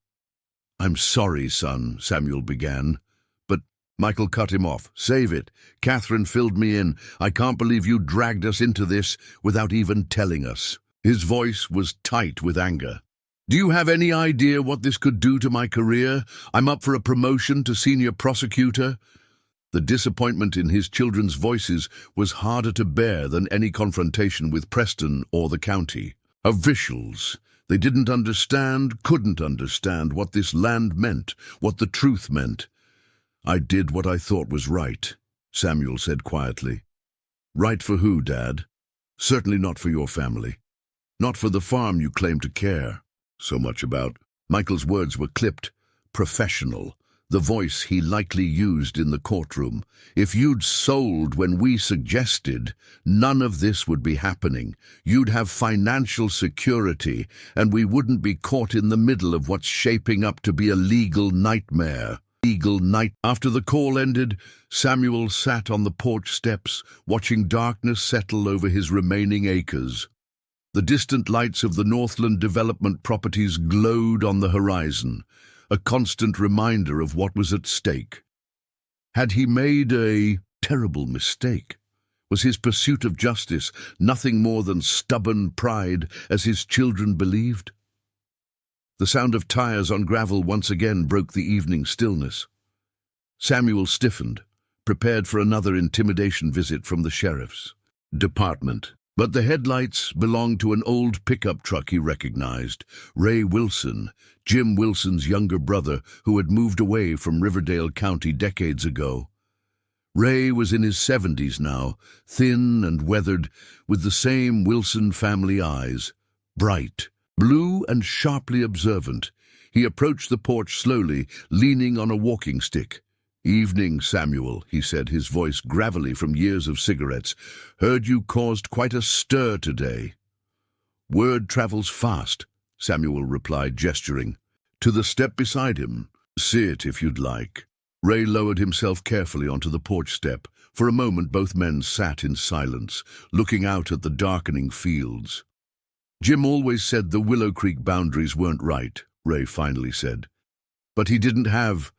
"I'm sorry, son," Samuel began. But Michael cut him off. "Save it. Catherine filled me in. I can't believe you dragged us into this without even telling us." His voice was tight with anger. "Do you have any idea what this could do to my career? I'm up for a promotion to senior prosecutor." The disappointment in his children's voices was harder to bear than any confrontation with Preston or the county. Officials. They didn't understand, couldn't understand what this land meant, what the truth meant. "I did what I thought was right," Samuel said quietly. "Right for who, Dad? Certainly not for your family. Not for the farm you claim to care so much about." Michael's words were clipped. Professional. the voice he likely used in the courtroom. "If you'd sold when we suggested, none of this would be happening. You'd have financial security, and we wouldn't be caught in the middle of what's shaping up to be a legal nightmare." After the call ended, Samuel sat on the porch steps, watching darkness settle over his remaining acres. The distant lights of the Northland development properties glowed on the horizon, a constant reminder of what was at stake. Had he made a terrible mistake? Was his pursuit of justice nothing more than stubborn pride, as his children believed? The sound of tires on gravel once again broke the evening stillness. Samuel stiffened, prepared for another intimidation visit from the sheriff's department. But the headlights belonged to an old pickup truck he recognized, Ray Wilson, Jim Wilson's younger brother, who had moved away from Riverdale County decades ago. Ray was in his 70s now, thin and weathered, with the same Wilson family eyes, bright, blue and sharply observant. He approached the porch slowly, leaning on a walking stick. "Evening, Samuel," he said, his voice gravelly from years of cigarettes. "Heard you caused quite a stir today." "Word travels fast," Samuel replied, gesturing to the step beside him. "Sit if you'd like." Ray lowered himself carefully onto the porch step. For a moment both men sat in silence, looking out at the darkening fields. "Jim always said the Willow Creek boundaries weren't right," Ray finally said. "But he didn't have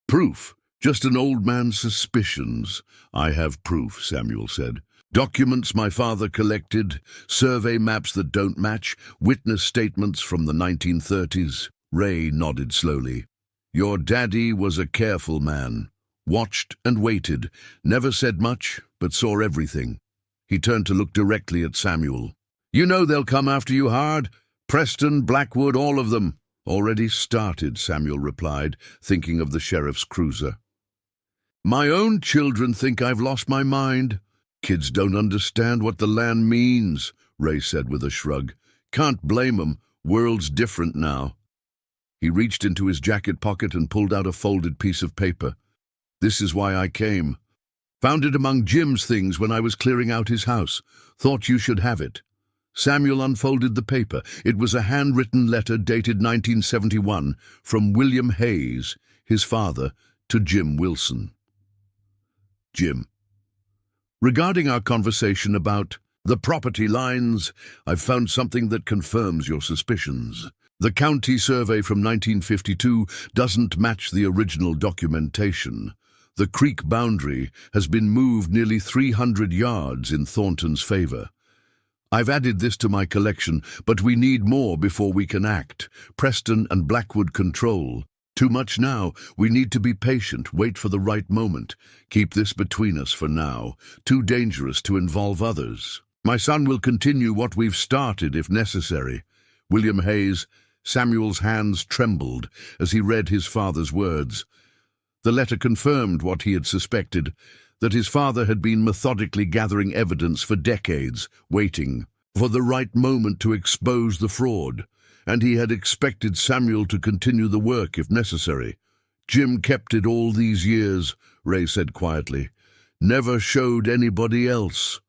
proof. Just an old man's suspicions." "I have proof," Samuel said. "Documents my father collected, survey maps that don't match, witness statements from the 1930s. Ray nodded slowly. "Your daddy was a careful man. Watched and waited, never said much, but saw everything." He turned to look directly at Samuel. "You know they'll come after you hard. Preston, Blackwood, all of them." "Already started," Samuel replied, thinking of the sheriff's cruiser. "My own children think I've lost my mind." "Kids don't understand what the land means," Ray said with a shrug. "Can't blame 'em. World's different now." He reached into his jacket pocket and pulled out a folded piece of paper. "This is why I came. Found it among Jim's things when I was clearing out his house. Thought you should have it." Samuel unfolded the paper. It was a handwritten letter dated 1971 from William Hayes, his father, to Jim Wilson. Jim. "Regarding our conversation about the property lines, I've found something that confirms your suspicions. The county survey from 1952 doesn't match the original documentation. The creek boundary has been moved nearly 300 yards in Thornton's favor. I've added this to my collection, but we need more before we can act. Preston and Blackwood control. Too much now. We need to be patient, wait for the right moment. Keep this between us for now. Too dangerous to involve others. My son will continue what we've started if necessary." William Hayes. Samuel's hands trembled as he read his father's words. The letter confirmed what he had suspected, that his father had been methodically gathering evidence for decades, waiting for the right moment to expose the fraud, and he had expected Samuel to continue the work if necessary. "Jim kept it all these years," Ray said quietly. "Never showed anybody else.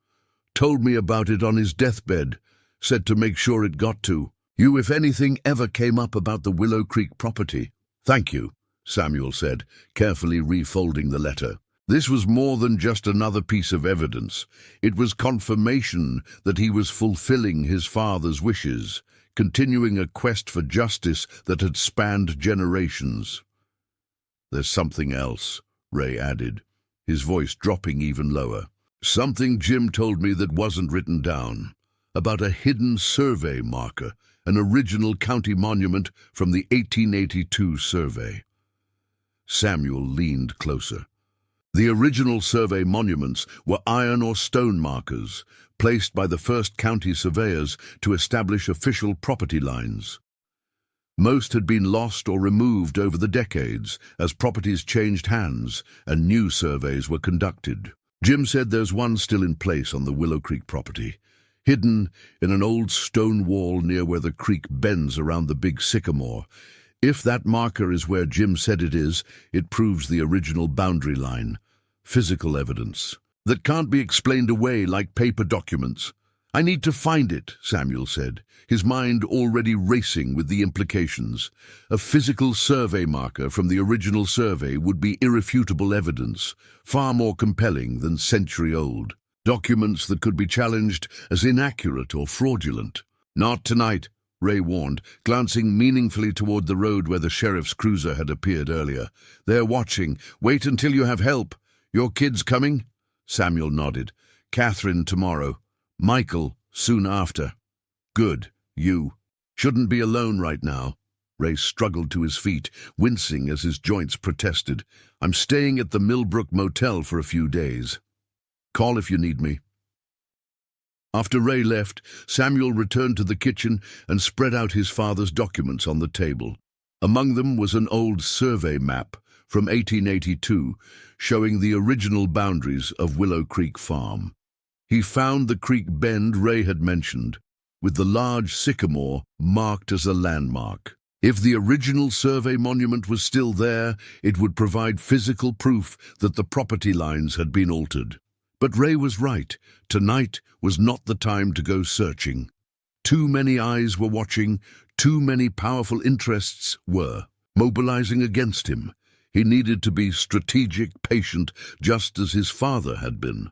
Told me about it on his deathbed. Said to make sure it got to you if anything ever came up about the Willow Creek property." "Thank you," Samuel said, carefully refolding the letter. This was more than just another piece of evidence. It was confirmation that he was fulfilling his father's wishes, continuing a quest for justice that had spanned generations. "There's something else," Ray added, his voice dropping even lower. "Something Jim told me that wasn't written down, about a hidden survey marker, an original county monument from the 1882 survey." Samuel leaned closer. The original survey monuments were iron or stone markers, placed by the first county surveyors to establish official property lines. Most had been lost or removed over the decades as properties changed hands and new surveys were conducted. Jim said there's one still in place on the Willow Creek property, hidden in an old stone wall near where the creek bends around the big sycamore. If that marker is where Jim said it is, it proves the original boundary line. Physical evidence that can't be explained away like paper documents. I need to find it, Samuel said, his mind already racing with the implications. A physical survey marker from the original survey would be irrefutable evidence, far more compelling than century-old documents that could be challenged as inaccurate or fraudulent. Not tonight, Ray warned, glancing meaningfully toward the road where the sheriff's cruiser had appeared earlier. They're watching. Wait until you have help. Your kids coming? Samuel nodded. Catherine tomorrow. Michael soon after. Good. You shouldn't be alone right now. Ray struggled to his feet, wincing as his joints protested. I'm staying at the Millbrook Motel for a few days. Call if you need me. After Ray left, Samuel returned to the kitchen and spread out his father's documents on the table. Among them was an old survey map from 1882, showing the original boundaries of Willow Creek Farm. He found the creek bend Ray had mentioned, with the large sycamore marked as a landmark. If the original survey monument was still there, it would provide physical proof that the property lines had been altered. But Ray was right. Tonight was not the time to go searching. Too many eyes were watching, too many powerful interests were mobilizing against him. He needed to be strategic, patient, just as his father had been.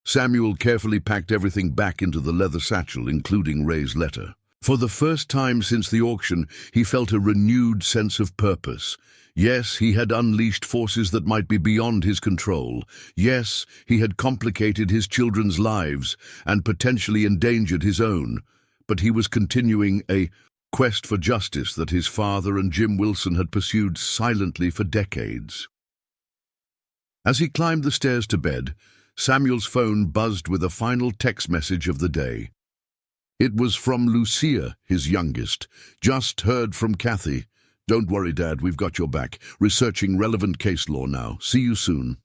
Samuel carefully packed everything back into the leather satchel, including Ray's letter. For the first time since the auction, he felt a renewed sense of purpose. Yes, he had unleashed forces that might be beyond his control. Yes, he had complicated his children's lives and potentially endangered his own. But he was continuing a quest for justice that his father and Jim Wilson had pursued silently for decades. As he climbed the stairs to bed, Samuel's phone buzzed with a final text message of the day. It was from Lucia, his youngest. Just heard from Kathy. Don't worry, Dad, we've got your back. Researching relevant case law now. See you soon.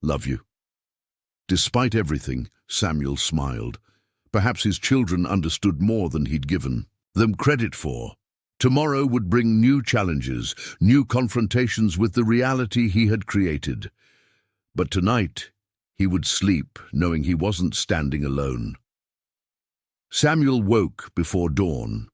Love you. Despite everything, Samuel smiled. Perhaps his children understood more than he'd given them credit for. Tomorrow would bring new challenges, new confrontations with the reality he had created. But tonight, he would sleep knowing he wasn't standing alone. Samuel woke before dawn.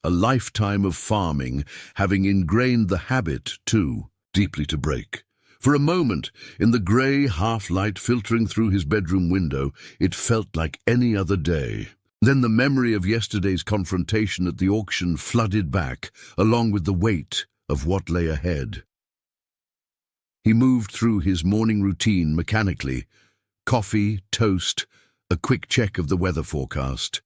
A lifetime of farming, having ingrained the habit, too deeply to break. For a moment, in the grey half-light filtering through his bedroom window, it felt like any other day. Then the memory of yesterday's confrontation at the auction flooded back, along with the weight of what lay ahead. He moved through his morning routine mechanically. Coffee, toast, a quick check of the weather forecast.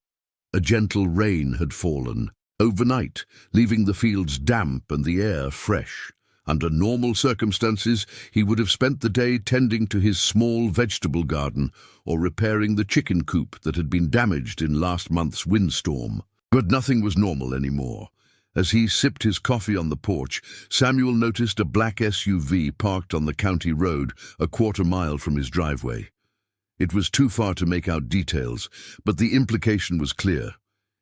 A gentle rain had fallen overnight, leaving the fields damp and the air fresh. Under normal circumstances, he would have spent the day tending to his small vegetable garden or repairing the chicken coop that had been damaged in last month's windstorm. But nothing was normal anymore. As he sipped his coffee on the porch, Samuel noticed a black SUV parked on the county road a quarter-mile from his driveway. It was too far to make out details, but the implication was clear.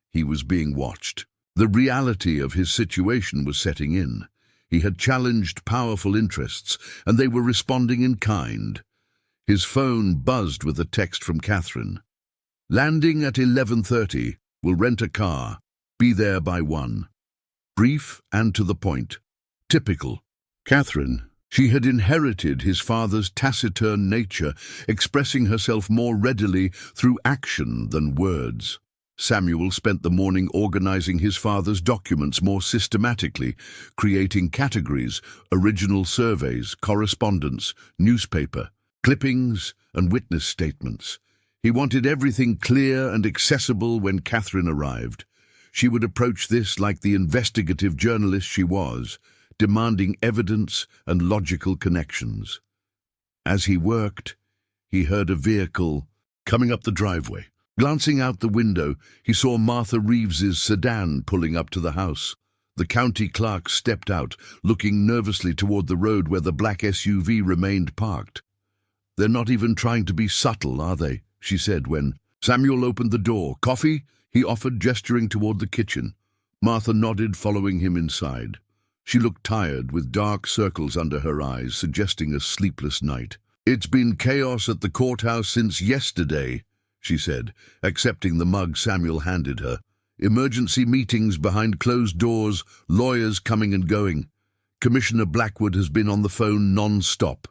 He was being watched. The reality of his situation was setting in. He had challenged powerful interests, and they were responding in kind. His phone buzzed with a text from Catherine. Landing at 11:30. Will rent a car. Be there by 1. Brief and to the point. Typical. Catherine. She had inherited his father's taciturn nature, expressing herself more readily through action than words. Samuel spent the morning organizing his father's documents more systematically, creating categories, original surveys, correspondence, newspaper, clippings, and witness statements. He wanted everything clear and accessible when Catherine arrived. She would approach this like the investigative journalist she was, demanding evidence and logical connections. As he worked, he heard a vehicle coming up the driveway. Glancing out the window, he saw Martha Reeves's sedan pulling up to the house. The county clerk stepped out, looking nervously toward the road where the black SUV remained parked. They're not even trying to be subtle, are they? She said when Samuel opened the door. Coffee? He offered, gesturing toward the kitchen. Martha nodded, following him inside. She looked tired, with dark circles under her eyes, suggesting a sleepless night. "It's been chaos at the courthouse since yesterday," she said, accepting the mug Samuel handed her. "Emergency meetings behind closed doors, lawyers coming and going. Commissioner Blackwood has been on the phone non-stop."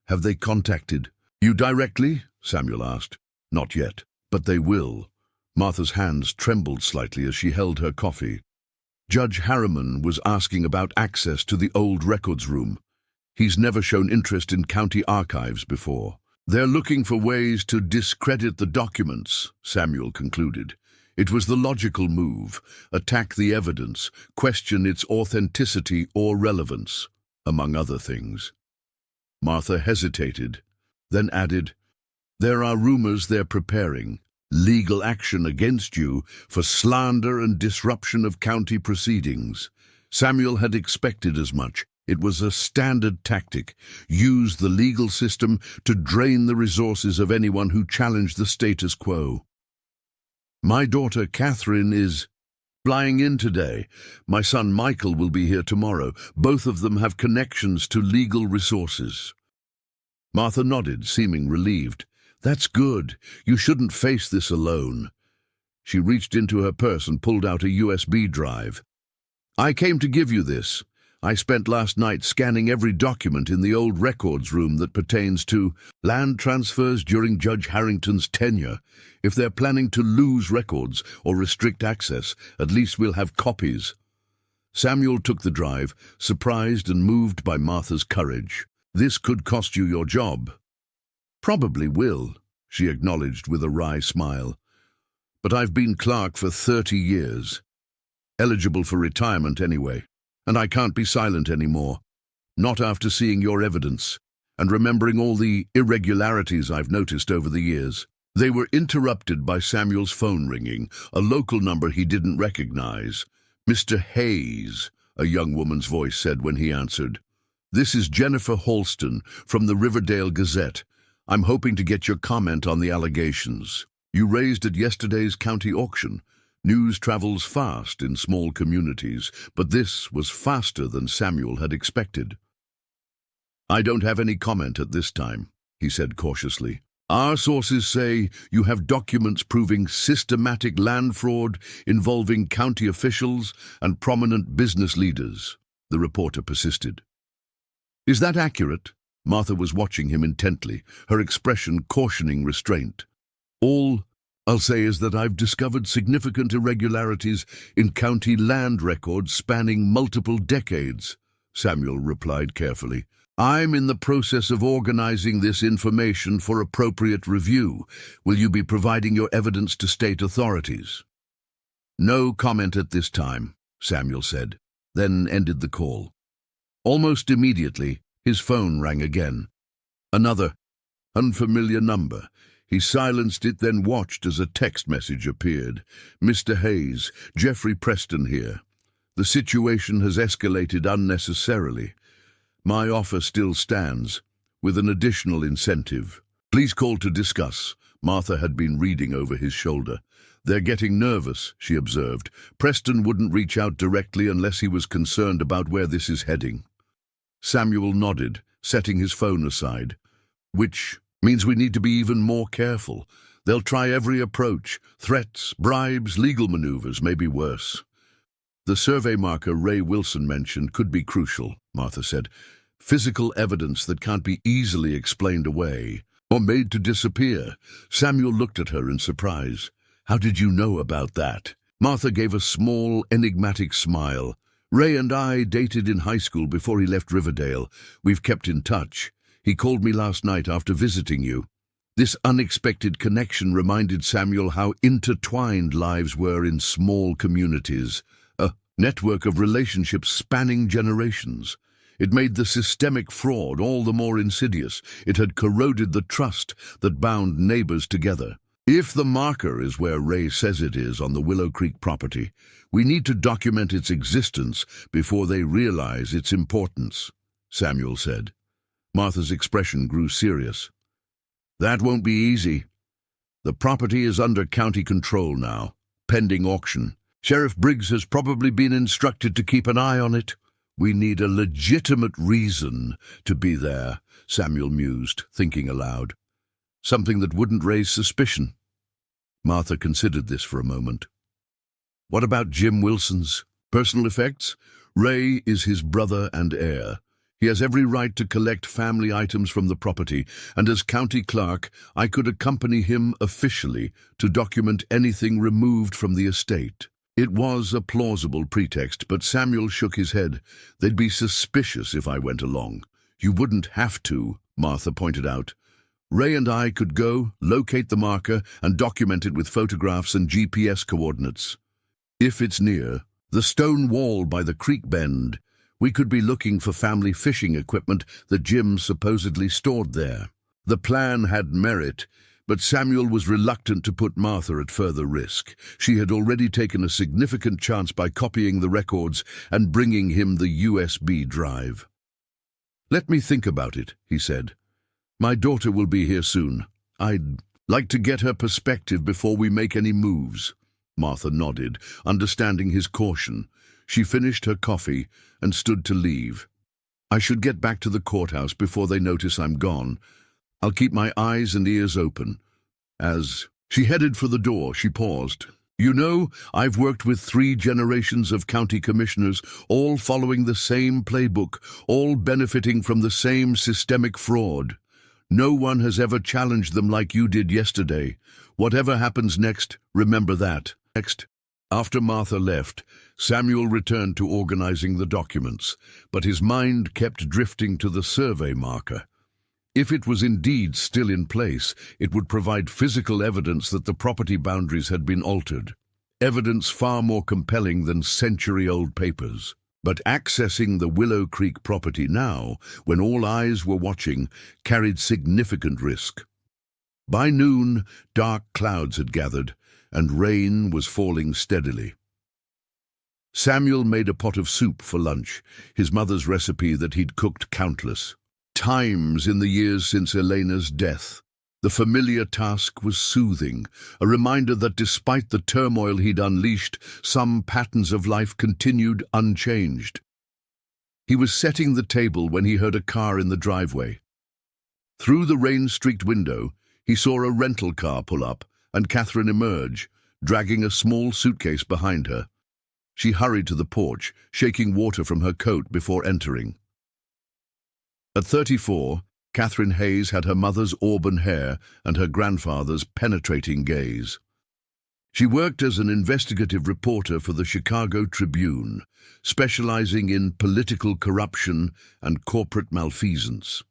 "Have they contacted you directly?" Samuel asked. "Not yet, but they will." Martha's hands trembled slightly as she held her coffee. "Judge Harriman was asking about access to the old records room. He's never shown interest in county archives before. They're looking for ways to discredit the documents," Samuel concluded. "It was the logical move. Attack the evidence, question its authenticity or relevance, among other things." Martha hesitated, then added, "There are rumors they're preparing legal action against you for slander and disruption of county proceedings." Samuel had expected as much. It was a standard tactic. Use the legal system to drain the resources of anyone who challenged the status quo. "My daughter Catherine is flying in today. My son Michael will be here tomorrow. Both of them have connections to legal resources." Martha nodded, seeming relieved. "That's good. You shouldn't face this alone." She reached into her purse and pulled out a USB drive. "I came to give you this. I spent last night scanning every document in the old records room that pertains to land transfers during Judge Harrington's tenure. If they're planning to lose records or restrict access, at least we'll have copies." Samuel took the drive, surprised and moved by Martha's courage. "This could cost you your job." "Probably will," she acknowledged with a wry smile. "But I've been clerk for 30 years. Eligible for retirement anyway. And I can't be silent anymore. Not after seeing your evidence and remembering all the irregularities I've noticed over the years." They were interrupted by Samuel's phone ringing, a local number he didn't recognize. "Mr. Hayes," a young woman's voice said when he answered. "This is Jennifer Halston from the Riverdale Gazette. I'm hoping to get your comment on the allegations you raised at yesterday's county auction. News travels fast in small communities, but this was faster than Samuel had expected." "I don't have any comment at this time," he said cautiously. "Our sources say you have documents proving systematic land fraud involving county officials and prominent business leaders," the reporter persisted. "Is that accurate?" Martha was watching him intently, her expression cautioning restraint. "All I'll say is that I've discovered significant irregularities in county land records spanning multiple decades," Samuel replied carefully. "I'm in the process of organizing this information for appropriate review. Will you be providing your evidence to state authorities?" "No comment at this time," Samuel said, then ended the call. Almost immediately, his phone rang again. Another unfamiliar number. He silenced it, then watched as a text message appeared. "Mr. Hayes, Jeffrey Preston here. The situation has escalated unnecessarily. My offer still stands, with an additional incentive. Please call to discuss." Martha had been reading over his shoulder. "They're getting nervous," she observed. "Preston wouldn't reach out directly unless he was concerned about where this is heading." Samuel nodded, setting his phone aside. "Which means we need to be even more careful. They'll try every approach. Threats, bribes, legal maneuvers, maybe worse." "The survey marker Ray Wilson mentioned could be crucial," Martha said. "Physical evidence that can't be easily explained away or made to disappear." Samuel looked at her in surprise. "How did you know about that?" Martha gave a small, enigmatic smile. "Ray and I dated in high school before he left Riverdale. We've kept in touch. He called me last night after visiting you." This unexpected connection reminded Samuel how intertwined lives were in small communities, a network of relationships spanning generations. It made the systemic fraud all the more insidious. It had corroded the trust that bound neighbors together. "If the marker is where Ray says it is on the Willow Creek property, we need to document its existence before they realize its importance," Samuel said. Martha's expression grew serious. "That won't be easy. The property is under county control now, pending auction. Sheriff Briggs has probably been instructed to keep an eye on it. We need a legitimate reason to be there, Samuel mused, thinking aloud. Something that wouldn't raise suspicion. Martha considered this for a moment. What about Jim Wilson's personal effects? Ray is his brother and heir. He has every right to collect family items from the property, and as county clerk, I could accompany him officially to document anything removed from the estate. It was a plausible pretext, but Samuel shook his head. They'd be suspicious if I went along. You wouldn't have to, Martha pointed out. Ray and I could go, locate the marker, and document it with photographs and GPS coordinates. If it's near the stone wall by the creek bend, we could be looking for family fishing equipment that Jim supposedly stored there. The plan had merit, but Samuel was reluctant to put Martha at further risk. She had already taken a significant chance by copying the records and bringing him the USB drive. Let me think about it, he said. My daughter will be here soon. I'd like to get her perspective before we make any moves. Martha nodded, understanding his caution. She finished her coffee and stood to leave. I should get back to the courthouse before they notice I'm gone. I'll keep my eyes and ears open. As she headed for the door, she paused. You know, I've worked with 3 generations of county commissioners, all following the same playbook, all benefiting from the same systemic fraud. No one has ever challenged them like you did yesterday. Whatever happens next, remember that. After Martha left, Samuel returned to organizing the documents, but his mind kept drifting to the survey marker. If it was indeed still in place, it would provide physical evidence that the property boundaries had been altered. Evidence far more compelling than century-old papers. But accessing the Willow Creek property now, when all eyes were watching, carried significant risk. By noon, dark clouds had gathered, and rain was falling steadily. Samuel made a pot of soup for lunch, his mother's recipe that he'd cooked countless times in the years since Elena's death. The familiar task was soothing, a reminder that despite the turmoil he'd unleashed, some patterns of life continued unchanged. He was setting the table when he heard a car in the driveway. Through the rain-streaked window, he saw a rental car pull up and Catherine emerge, dragging a small suitcase behind her. She hurried to the porch, shaking water from her coat before entering. At 34, Catherine Hayes had her mother's auburn hair and her grandfather's penetrating gaze. She worked as an investigative reporter for the Chicago Tribune, specializing in political corruption and corporate malfeasance.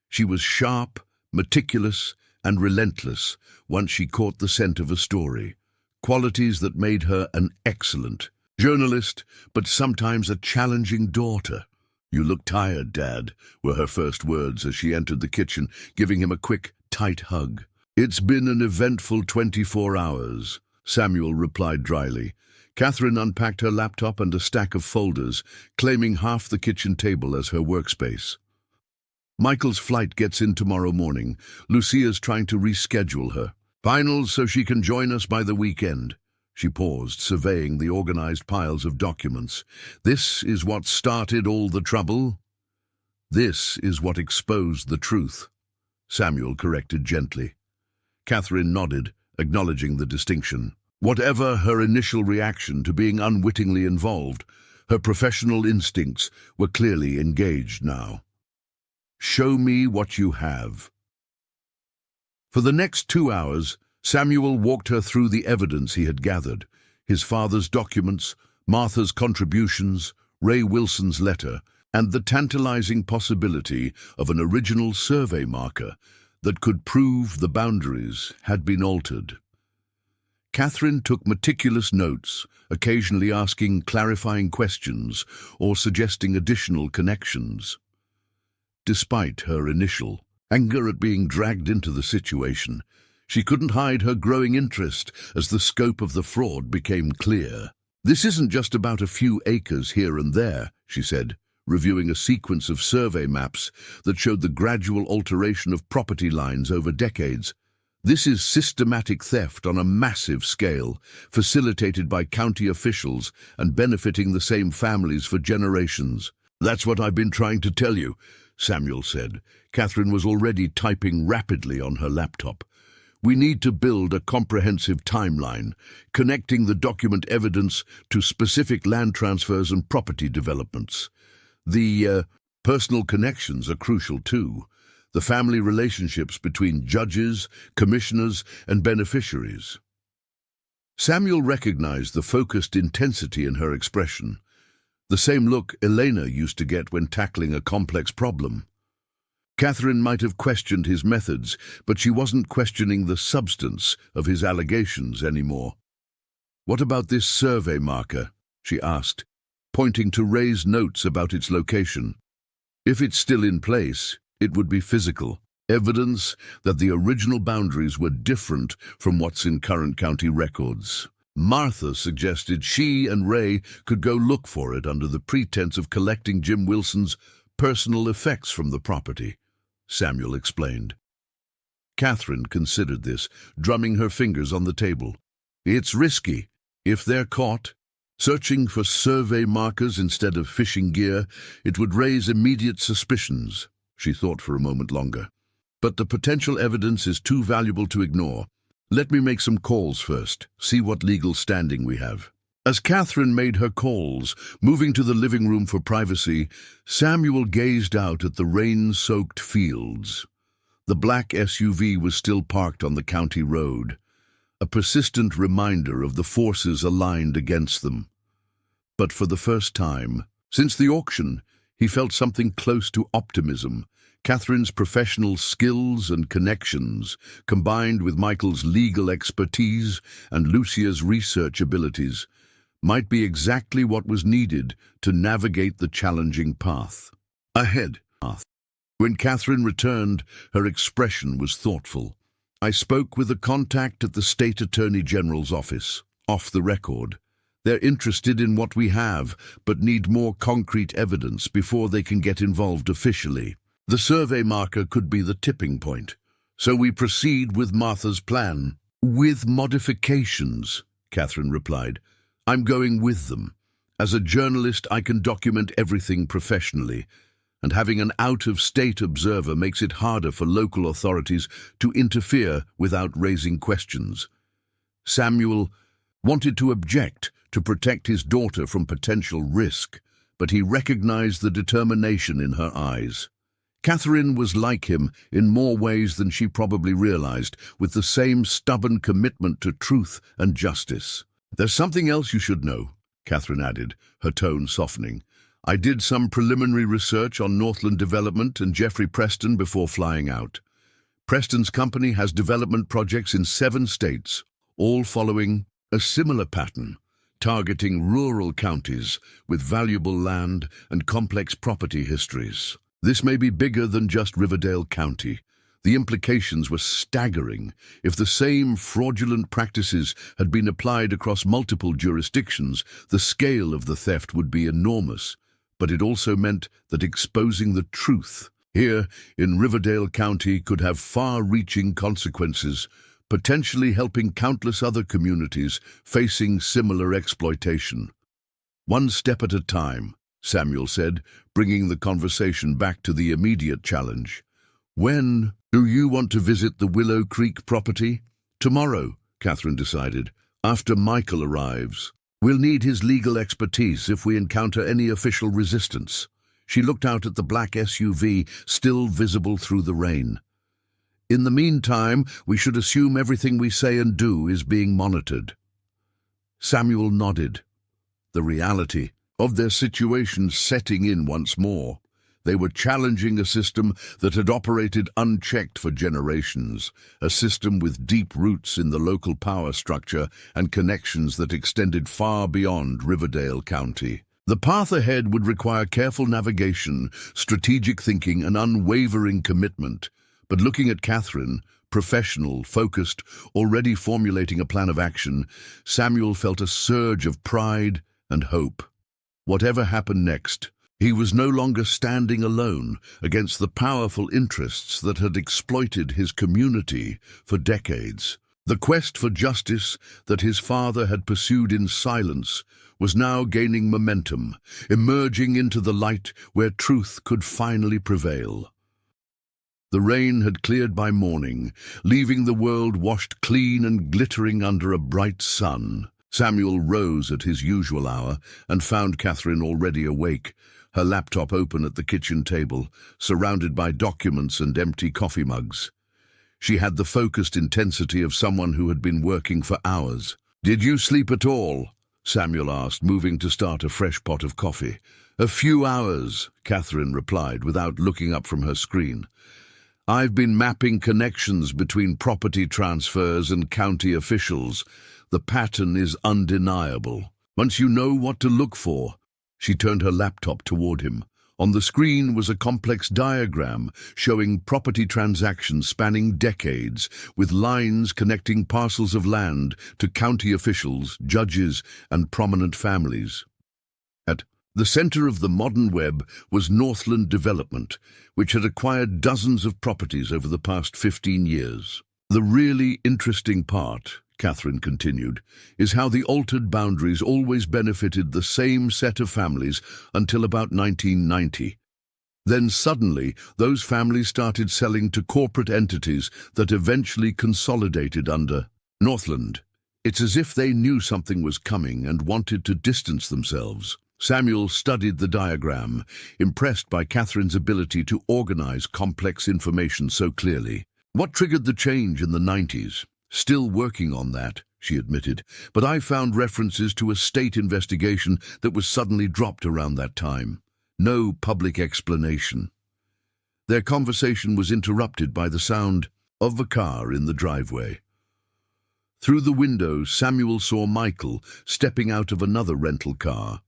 She was sharp, meticulous, and relentless once she caught the scent of a story, qualities that made her an excellent journalist, but sometimes a challenging daughter. You look tired, Dad, were her first words as she entered the kitchen, giving him a quick, tight hug. It's been an eventful 24 hours, Samuel replied dryly. Catherine unpacked her laptop and a stack of folders, claiming half the kitchen table as her workspace. Michael's flight gets in tomorrow morning. Lucia's trying to reschedule her finals so she can join us by the weekend. She paused, surveying the organized piles of documents. This is what started all the trouble? This is what exposed the truth, Samuel corrected gently. Catherine nodded, acknowledging the distinction. Whatever her initial reaction to being unwittingly involved, her professional instincts were clearly engaged now. Show me what you have. For the next 2 hours, Samuel walked her through the evidence he had gathered, his father's documents, Martha's contributions, Ray Wilson's letter, and the tantalizing possibility of an original survey marker that could prove the boundaries had been altered. Catherine took meticulous notes, occasionally asking clarifying questions or suggesting additional connections. Despite her initial anger at being dragged into the situation, she couldn't hide her growing interest as the scope of the fraud became clear. This isn't just about a few acres here and there, she said, reviewing a sequence of survey maps that showed the gradual alteration of property lines over decades. This is systematic theft on a massive scale, facilitated by county officials and benefiting the same families for generations. That's what I've been trying to tell you, Samuel said. Catherine was already typing rapidly on her laptop. We need to build a comprehensive timeline, connecting the document evidence to specific land transfers and property developments. The personal connections are crucial too. The family relationships between judges, commissioners, and beneficiaries. Samuel recognized the focused intensity in her expression, the same look Elena used to get when tackling a complex problem. Catherine might have questioned his methods, but she wasn't questioning the substance of his allegations anymore. "What about this survey marker?" she asked, pointing to Ray's notes about its location. "If it's still in place, it would be physical, evidence that the original boundaries were different from what's in current county records." Martha suggested she and Ray could go look for it under the pretense of collecting Jim Wilson's personal effects from the property, Samuel explained. Catherine considered this, drumming her fingers on the table. "It's risky. If they're caught searching for survey markers instead of fishing gear, it would raise immediate suspicions." She thought for a moment longer. "But the potential evidence is too valuable to ignore. Let me make some calls first, see what legal standing we have." As Catherine made her calls, moving to the living room for privacy, Samuel gazed out at the rain-soaked fields. The black SUV was still parked on the county road, a persistent reminder of the forces aligned against them. But for the first time, since the auction, he felt something close to optimism. Catherine's professional skills and connections, combined with Michael's legal expertise and Lucia's research abilities, might be exactly what was needed to navigate the challenging path ahead. When Catherine returned, her expression was thoughtful. "I spoke with a contact at the State Attorney General's office, off the record. They're interested in what we have, but need more concrete evidence before they can get involved officially. The survey marker could be the tipping point. So we proceed with Martha's plan." "With modifications," Catherine replied. "I'm going with them. As a journalist, I can document everything professionally, and having an out-of-state observer makes it harder for local authorities to interfere without raising questions." Samuel wanted to object to protect his daughter from potential risk, but he recognized the determination in her eyes. Catherine was like him in more ways than she probably realized, with the same stubborn commitment to truth and justice. "There's something else you should know," Catherine added, her tone softening. "I did some preliminary research on Northland Development and Jeffrey Preston before flying out. Preston's company has development projects in 7 states, all following a similar pattern, targeting rural counties with valuable land and complex property histories. This may be bigger than just Riverdale County. The implications were staggering. If the same fraudulent practices had been applied across multiple jurisdictions, the scale of the theft would be enormous. But it also meant that exposing the truth here in Riverdale County could have far-reaching consequences, potentially helping countless other communities facing similar exploitation. "One step at a time," Samuel said, bringing the conversation back to the immediate challenge. "When do you want to visit the Willow Creek property?" "Tomorrow," Catherine decided, "after Michael arrives. We'll need his legal expertise if we encounter any official resistance." She looked out at the black SUV, still visible through the rain. "In the meantime, we should assume everything we say and do is being monitored." Samuel nodded. The reality of their situation setting in once more. They were challenging a system that had operated unchecked for generations, a system with deep roots in the local power structure and connections that extended far beyond Riverdale County. The path ahead would require careful navigation, strategic thinking, and unwavering commitment. But looking at Catherine, professional, focused, already formulating a plan of action, Samuel felt a surge of pride and hope. Whatever happened next, He was no longer standing alone against the powerful interests that had exploited his community for decades. The quest for justice that his father had pursued in silence was now gaining momentum, emerging into the light where truth could finally prevail. The rain had cleared by morning, leaving the world washed clean and glittering under a bright sun. Samuel rose at his usual hour and found Catherine already awake, her laptop open at the kitchen table, surrounded by documents and empty coffee mugs. She had the focused intensity of someone who had been working for hours. "Did you sleep at all?" Samuel asked, moving to start a fresh pot of coffee. "A few hours," Catherine replied without looking up from her screen. "I've been mapping connections between property transfers and county officials. The pattern is undeniable. Once you know what to look for." She turned her laptop toward him. On the screen was a complex diagram showing property transactions spanning decades, with lines connecting parcels of land to county officials, judges, and prominent families. At the center of the modern web was Northland Development, which had acquired dozens of properties over the past 15 years. "The really interesting part," Catherine continued, "is how the altered boundaries always benefited the same set of families until about 1990. Then suddenly, those families started selling to corporate entities that eventually consolidated under Northland. It's as if they knew something was coming and wanted to distance themselves." Samuel studied the diagram, impressed by Catherine's ability to organize complex information so clearly. "What triggered the change in the 90s? "Still working on that," she admitted, "but I found references to a state investigation that was suddenly dropped around that time. No public explanation." Their conversation was interrupted by the sound of a car in the driveway. Through the window, Samuel saw Michael stepping out of another rental car.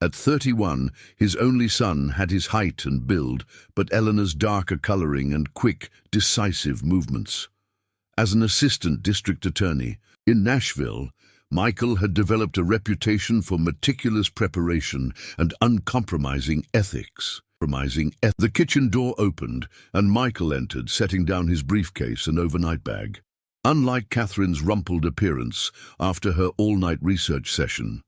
At 31, his only son had his height and build, but Elena's darker coloring and quick, decisive movements. As an assistant district attorney in Nashville, Michael had developed a reputation for meticulous preparation and uncompromising ethics. The kitchen door opened, and Michael entered, setting down his briefcase and overnight bag. Unlike Catherine's rumpled appearance after her all-night research session,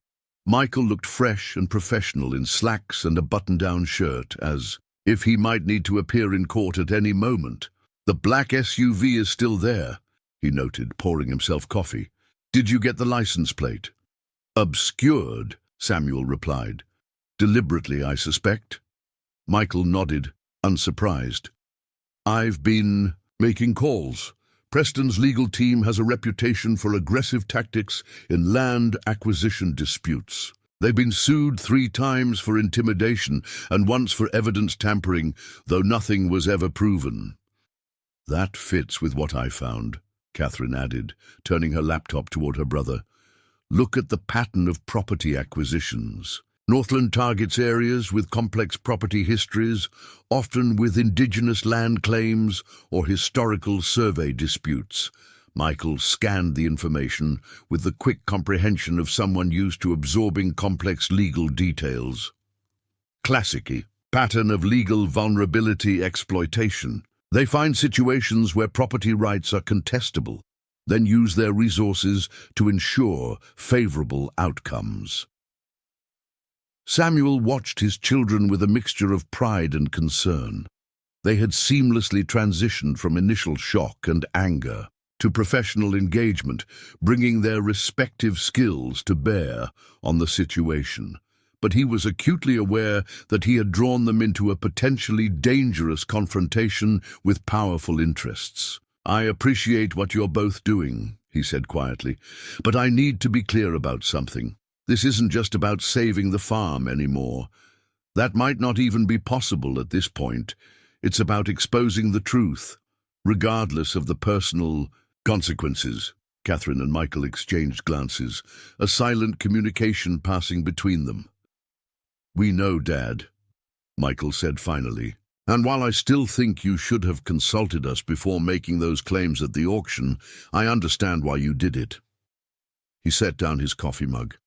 Michael looked fresh and professional in slacks and a button-down shirt, as if he might need to appear in court at any moment. "The black SUV is still there," he noted, pouring himself coffee. "Did you get the license plate?" "Obscured," Samuel replied. "Deliberately, I suspect." Michael nodded, unsurprised. "I've been making calls. Preston's legal team has a reputation for aggressive tactics in land acquisition disputes. They've been sued 3 times for intimidation and once for evidence tampering, though nothing was ever proven." "That fits with what I found," Catherine added, turning her laptop toward her brother. "Look at the pattern of property acquisitions. Northland targets areas with complex property histories, often with indigenous land claims or historical survey disputes." Michael scanned the information with the quick comprehension of someone used to absorbing complex legal details. "Classic pattern of legal vulnerability exploitation. They find situations where property rights are contestable, then use their resources to ensure favorable outcomes." Samuel watched his children with a mixture of pride and concern. They had seamlessly transitioned from initial shock and anger to professional engagement, bringing their respective skills to bear on the situation. But he was acutely aware that he had drawn them into a potentially dangerous confrontation with powerful interests. "I appreciate what you're both doing," he said quietly, "but I need to be clear about something. This isn't just about saving the farm anymore. That might not even be possible at this point. It's about exposing the truth, regardless of the personal consequences." Catherine and Michael exchanged glances, a silent communication passing between them. "We know, Dad," Michael said finally. "And while I still think you should have consulted us before making those claims at the auction, I understand why you did it." He set down his coffee mug.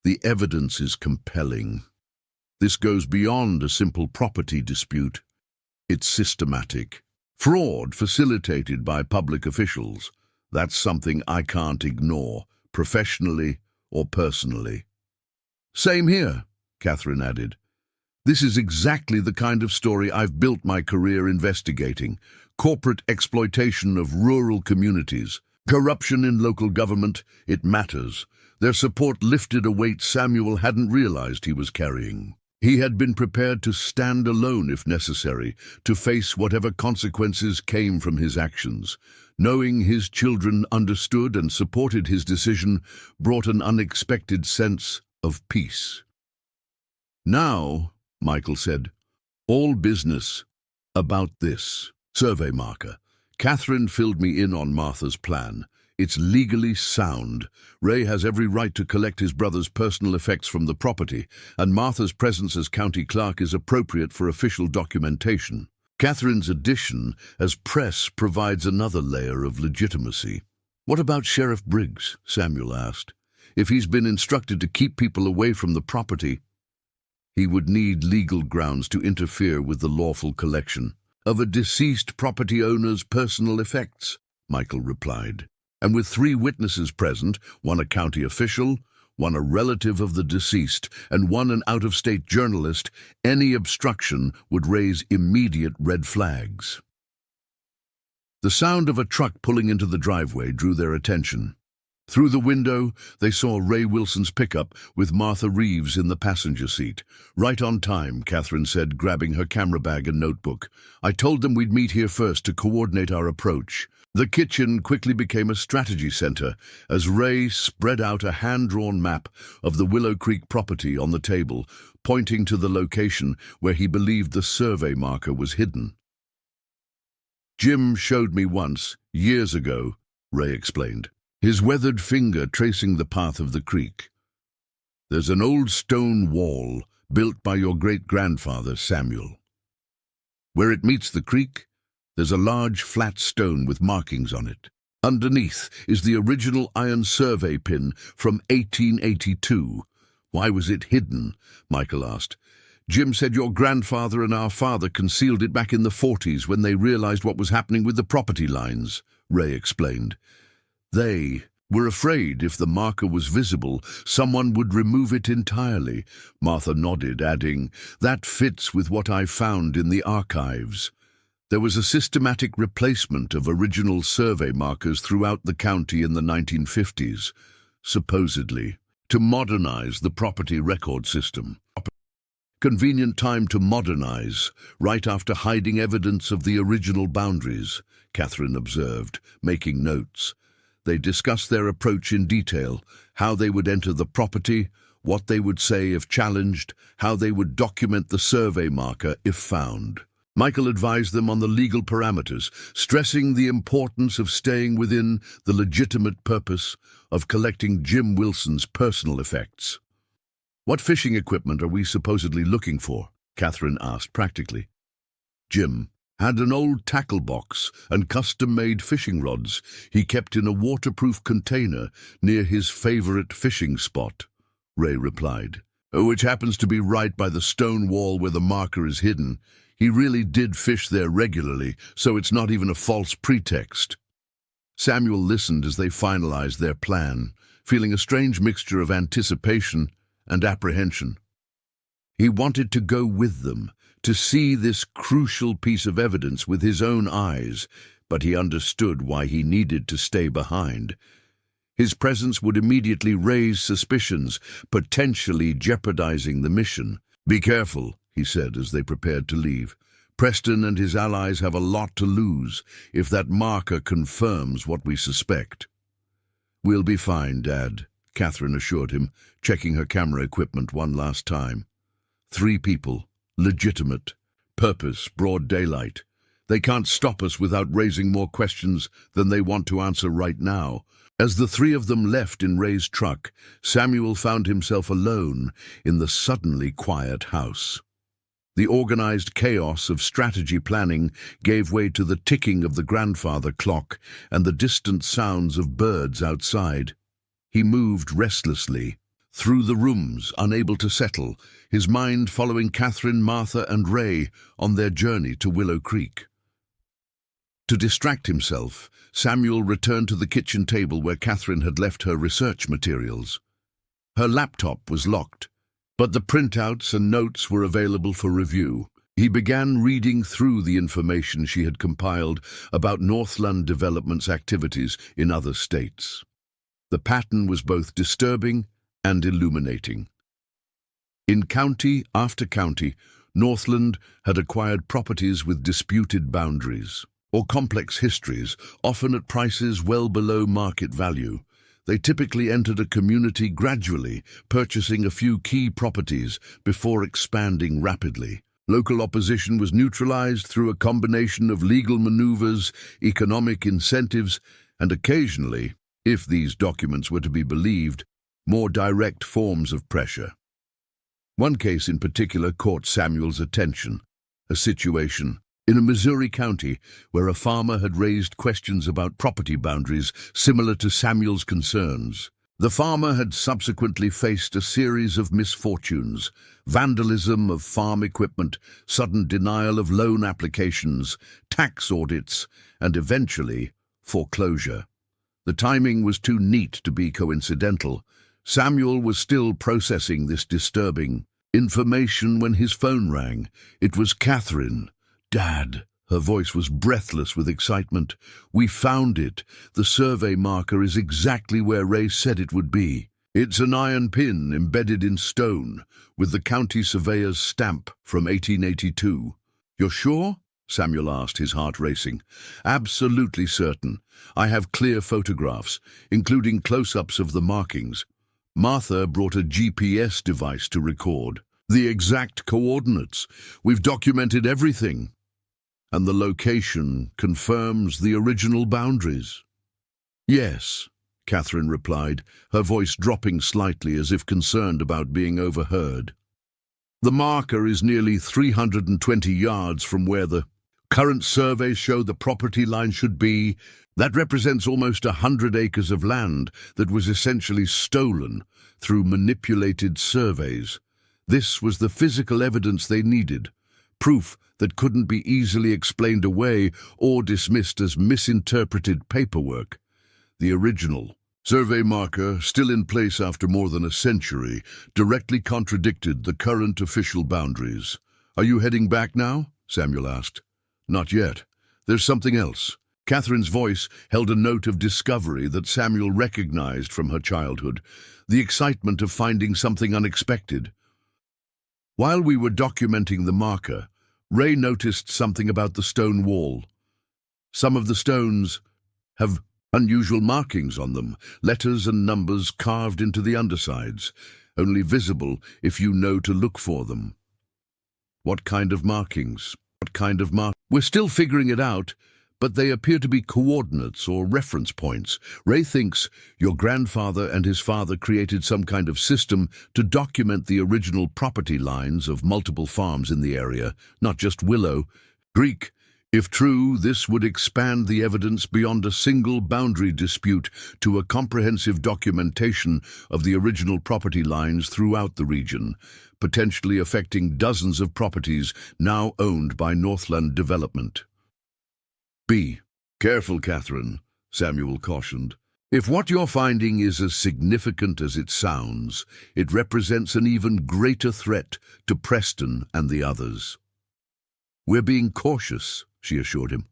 "The evidence is compelling. This goes beyond a simple property dispute. It's systematic. Fraud facilitated by public officials. That's something I can't ignore, professionally or personally. Same here, Catherine added. This is exactly the kind of story I've built my career investigating. Corporate exploitation of rural communities. Corruption in local government, it matters. Their support lifted a weight Samuel hadn't realized he was carrying. He had been prepared to stand alone if necessary, to face whatever consequences came from his actions. Knowing his children understood and supported his decision brought an unexpected sense of peace. Now, Michael said, all business about this survey marker. Catherine filled me in on Martha's plan. It's legally sound. Ray has every right to collect his brother's personal effects from the property, and Martha's presence as county clerk is appropriate for official documentation. Catherine's addition as press provides another layer of legitimacy. What about Sheriff Briggs? Samuel asked. If he's been instructed to keep people away from the property, he would need legal grounds to interfere with the lawful collection of a deceased property owner's personal effects, Michael replied. And with 3 witnesses present, one a county official, one a relative of the deceased, and one an out-of-state journalist, any obstruction would raise immediate red flags. The sound of a truck pulling into the driveway drew their attention. Through the window, they saw Ray Wilson's pickup with Martha Reeves in the passenger seat. Right on time, Catherine said, grabbing her camera bag and notebook. I told them we'd meet here first to coordinate our approach. The kitchen quickly became a strategy center as Ray spread out a hand-drawn map of the Willow Creek property on the table, pointing to the location where he believed the survey marker was hidden. Jim showed me once, years ago, Ray explained, his weathered finger tracing the path of the creek. There's an old stone wall built by your great-grandfather, Samuel. Where it meets the creek, there's a large flat stone with markings on it. Underneath is the original iron survey pin from 1882. Why was it hidden? Michael asked. Jim said your grandfather and our father concealed it back in the 40s when they realized what was happening with the property lines, Ray explained. They were afraid if the marker was visible, someone would remove it entirely. Martha nodded, adding, that fits with what I found in the archives. There was a systematic replacement of original survey markers throughout the county in the 1950s, supposedly, to modernize the property record system. Convenient time to modernize, right after hiding evidence of the original boundaries, Catherine observed, making notes. They discussed their approach in detail, how they would enter the property, what they would say if challenged, how they would document the survey marker if found. Michael advised them on the legal parameters, stressing the importance of staying within the legitimate purpose of collecting Jim Wilson's personal effects. What fishing equipment are we supposedly looking for? Catherine asked practically. Jim had an old tackle box and custom-made fishing rods he kept in a waterproof container near his favorite fishing spot, Ray replied, which happens to be right by the stone wall where the marker is hidden. He really did fish there regularly, so it's not even a false pretext. Samuel listened as they finalized their plan, feeling a strange mixture of anticipation and apprehension. He wanted to go with them, to see this crucial piece of evidence with his own eyes, but he understood why he needed to stay behind. His presence would immediately raise suspicions, potentially jeopardizing the mission. Be careful, he said as they prepared to leave. Preston and his allies have a lot to lose if that marker confirms what we suspect. We'll be fine, Dad, Catherine assured him, checking her camera equipment one last time. 3 people, legitimate, purpose, broad daylight. They can't stop us without raising more questions than they want to answer right now. As the 3 of them left in Ray's truck, Samuel found himself alone in the suddenly quiet house. The organized chaos of strategy planning gave way to the ticking of the grandfather clock and the distant sounds of birds outside. He moved restlessly, through the rooms, unable to settle, his mind following Catherine, Martha, and Ray on their journey to Willow Creek. To distract himself, Samuel returned to the kitchen table where Catherine had left her research materials. Her laptop was locked, but the printouts and notes were available for review. He began reading through the information she had compiled about Northland Development's activities in other states. The pattern was both disturbing and illuminating. In county after county, Northland had acquired properties with disputed boundaries or complex histories, often at prices well below market value. They typically entered a community gradually, purchasing a few key properties before expanding rapidly. Local opposition was neutralized through a combination of legal maneuvers, economic incentives, and occasionally, if these documents were to be believed, more direct forms of pressure. One case in particular caught Samuel's attention, a situation in a Missouri county where a farmer had raised questions about property boundaries similar to Samuel's concerns. The farmer had subsequently faced a series of misfortunes: vandalism of farm equipment, sudden denial of loan applications, tax audits, and eventually foreclosure. The timing was too neat to be coincidental. Samuel was still processing this disturbing information when his phone rang. It was Catherine. "Dad," her voice was breathless with excitement. "We found it. The survey marker is exactly where Ray said it would be. It's an iron pin embedded in stone, with the county surveyor's stamp from 1882. "You're sure?" Samuel asked, his heart racing. "Absolutely certain. I have clear photographs, including close-ups of the markings. Martha brought a GPS device to record the exact coordinates. We've documented everything. And the location confirms the original boundaries." "Yes," Catherine replied, her voice dropping slightly as if concerned about being overheard. "The marker is nearly 320 yards from where the current surveys show the property line should be. That represents almost 100 acres of land that was essentially stolen through manipulated surveys. This was the physical evidence they needed, proof that couldn't be easily explained away or dismissed as misinterpreted paperwork. The original survey marker, still in place after more than a century, directly contradicted the current official boundaries. "Are you heading back now?" Samuel asked. "Not yet. There's something else." Catherine's voice held a note of discovery that Samuel recognized from her childhood, the excitement of finding something unexpected. "While we were documenting the marker, Ray noticed something about the stone wall. Some of the stones have unusual markings on them, letters and numbers carved into the undersides, only visible if you know to look for them." "What kind of markings? "We're still figuring it out, but they appear to be coordinates or reference points. Ray thinks your grandfather and his father created some kind of system to document the original property lines of multiple farms in the area, not just Willow Creek. If true, this would expand the evidence beyond a single boundary dispute to a comprehensive documentation of the original property lines throughout the region, potentially affecting dozens of properties now owned by Northland Development." "Be careful, Catherine," Samuel cautioned. "If what you're finding is as significant as it sounds, it represents an even greater threat to Preston and the others." "We're being cautious," she assured him.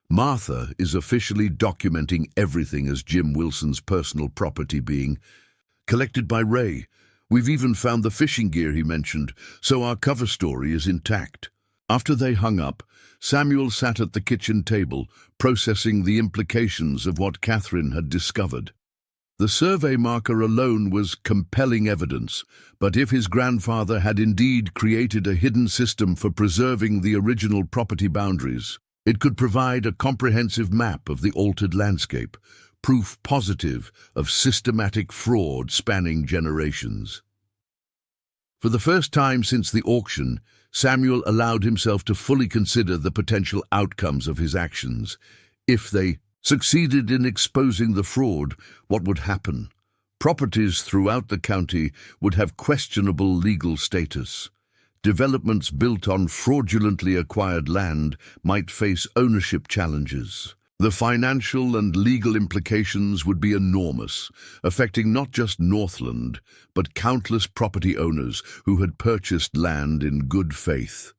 "Martha is officially documenting everything as Jim Wilson's personal property being collected by Ray. We've even found the fishing gear he mentioned, so our cover story is intact." After they hung up, Samuel sat at the kitchen table, processing the implications of what Catherine had discovered. The survey marker alone was compelling evidence, but if his grandfather had indeed created a hidden system for preserving the original property boundaries, it could provide a comprehensive map of the altered landscape, proof positive of systematic fraud spanning generations. For the first time since the auction, Samuel allowed himself to fully consider the potential outcomes of his actions. If they succeeded in exposing the fraud, what would happen? Properties throughout the county would have questionable legal status. Developments built on fraudulently acquired land might face ownership challenges. The financial and legal implications would be enormous, affecting not just Northland, but countless property owners who had purchased land in good faith.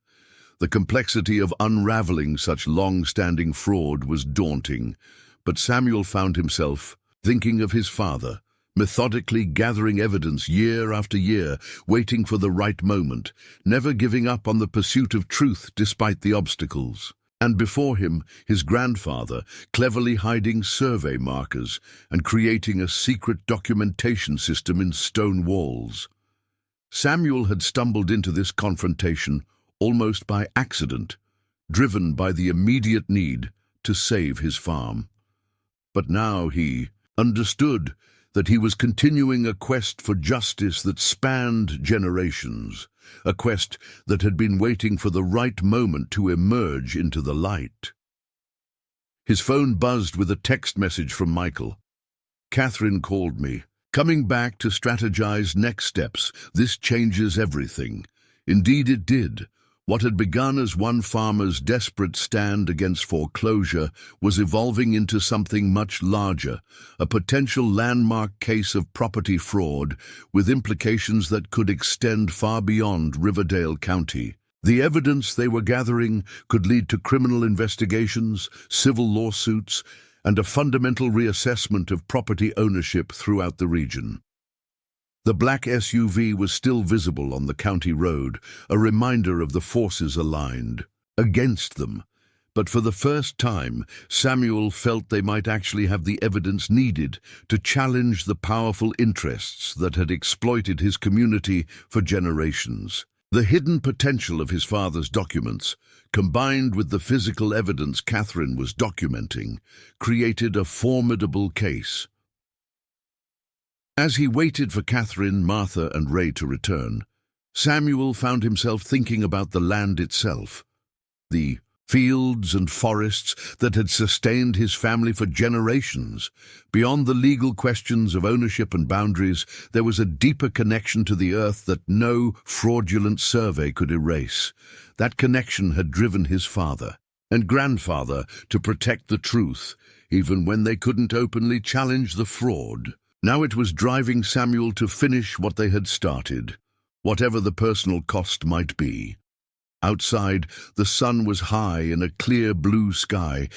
The complexity of unraveling such long-standing fraud was daunting, but Samuel found himself thinking of his father, methodically gathering evidence year after year, waiting for the right moment, never giving up on the pursuit of truth despite the obstacles. And before him, his grandfather, cleverly hiding survey markers and creating a secret documentation system in stone walls. Samuel had stumbled into this confrontation almost by accident, driven by the immediate need to save his farm. But now he understood that he was continuing a quest for justice that spanned generations, a quest that had been waiting for the right moment to emerge into the light. His phone buzzed with a text message from Michael. "Catherine called me. Coming back to strategize next steps. This changes everything." Indeed it did. What had begun as one farmer's desperate stand against foreclosure was evolving into something much larger, a potential landmark case of property fraud with implications that could extend far beyond Riverdale County. The evidence they were gathering could lead to criminal investigations, civil lawsuits, and a fundamental reassessment of property ownership throughout the region. The black SUV was still visible on the county road, a reminder of the forces aligned against them. But for the first time, Samuel felt they might actually have the evidence needed to challenge the powerful interests that had exploited his community for generations. The hidden potential of his father's documents, combined with the physical evidence Catherine was documenting, created a formidable case. As he waited for Catherine, Martha, and Ray to return, Samuel found himself thinking about the land itself, the fields and forests that had sustained his family for generations. Beyond the legal questions of ownership and boundaries, there was a deeper connection to the earth that no fraudulent survey could erase. That connection had driven his father and grandfather to protect the truth, even when they couldn't openly challenge the fraud. Now it was driving Samuel to finish what they had started, whatever the personal cost might be. Outside, the sun was high in a clear blue sky,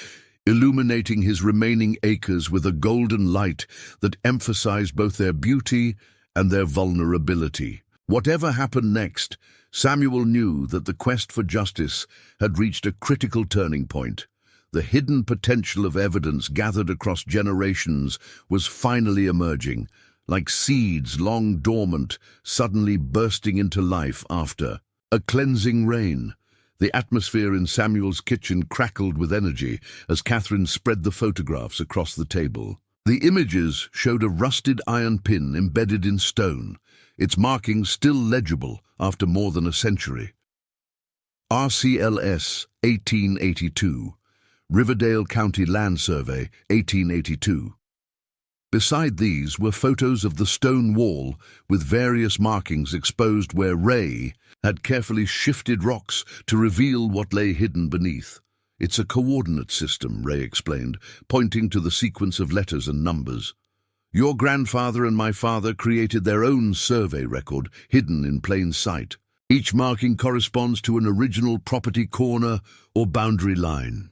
illuminating his remaining acres with a golden light that emphasized both their beauty and their vulnerability. Whatever happened next, Samuel knew that the quest for justice had reached a critical turning point. The hidden potential of evidence gathered across generations was finally emerging, like seeds long dormant, suddenly bursting into life after a cleansing rain. The atmosphere in Samuel's kitchen crackled with energy as Catherine spread the photographs across the table. The images showed a rusted iron pin embedded in stone, its markings still legible after more than a century. RCLS 1882. Riverdale County Land Survey, 1882. Beside these were photos of the stone wall with various markings exposed where Ray had carefully shifted rocks to reveal what lay hidden beneath. "It's a coordinate system," Ray explained, pointing to the sequence of letters and numbers. "Your grandfather and my father created their own survey record, hidden in plain sight. Each marking corresponds to an original property corner or boundary line.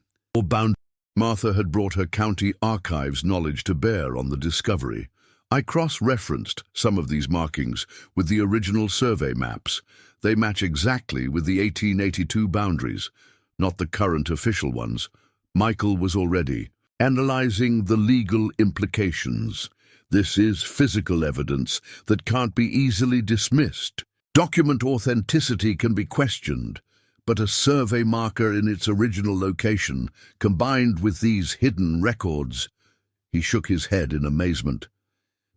Martha had brought her county archives knowledge to bear on the discovery. I cross-referenced some of these markings with the original survey maps. They match exactly with the 1882 boundaries, not the current official ones. Michael was already analyzing the legal implications. This is physical evidence that can't be easily dismissed. Document authenticity can be questioned, but a survey marker in its original location, combined with these hidden records. He shook his head in amazement.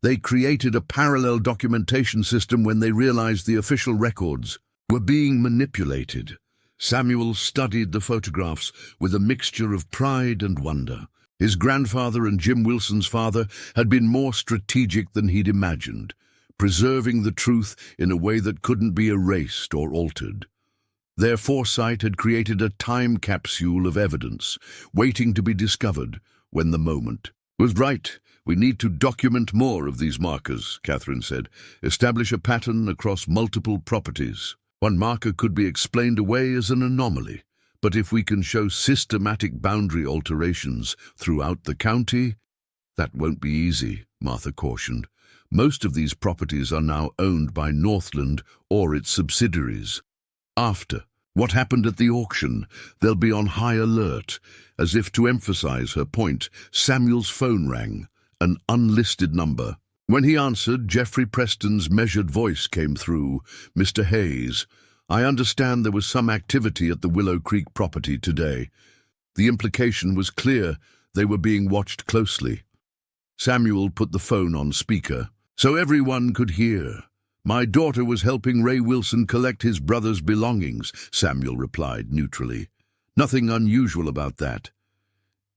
They created a parallel documentation system when they realized the official records were being manipulated. Samuel studied the photographs with a mixture of pride and wonder. His grandfather and Jim Wilson's father had been more strategic than he'd imagined, preserving the truth in a way that couldn't be erased or altered. Their foresight had created a time capsule of evidence, waiting to be discovered when the moment was right. "We need to document more of these markers," Catherine said. "Establish a pattern across multiple properties. One marker could be explained away as an anomaly, but if we can show systematic boundary alterations throughout the county—" "That won't be easy," Martha cautioned. "Most of these properties are now owned by Northland or its subsidiaries. After what happened at the auction, they'll be on high alert." As if to emphasize her point, Samuel's phone rang, an unlisted number. When he answered, Jeffrey Preston's measured voice came through. "Mr. Hayes, I understand there was some activity at the Willow Creek property today. The implication was clear. They were being watched closely." Samuel put the phone on speaker, so everyone could hear. "My daughter was helping Ray Wilson collect his brother's belongings," Samuel replied neutrally. "Nothing unusual about that."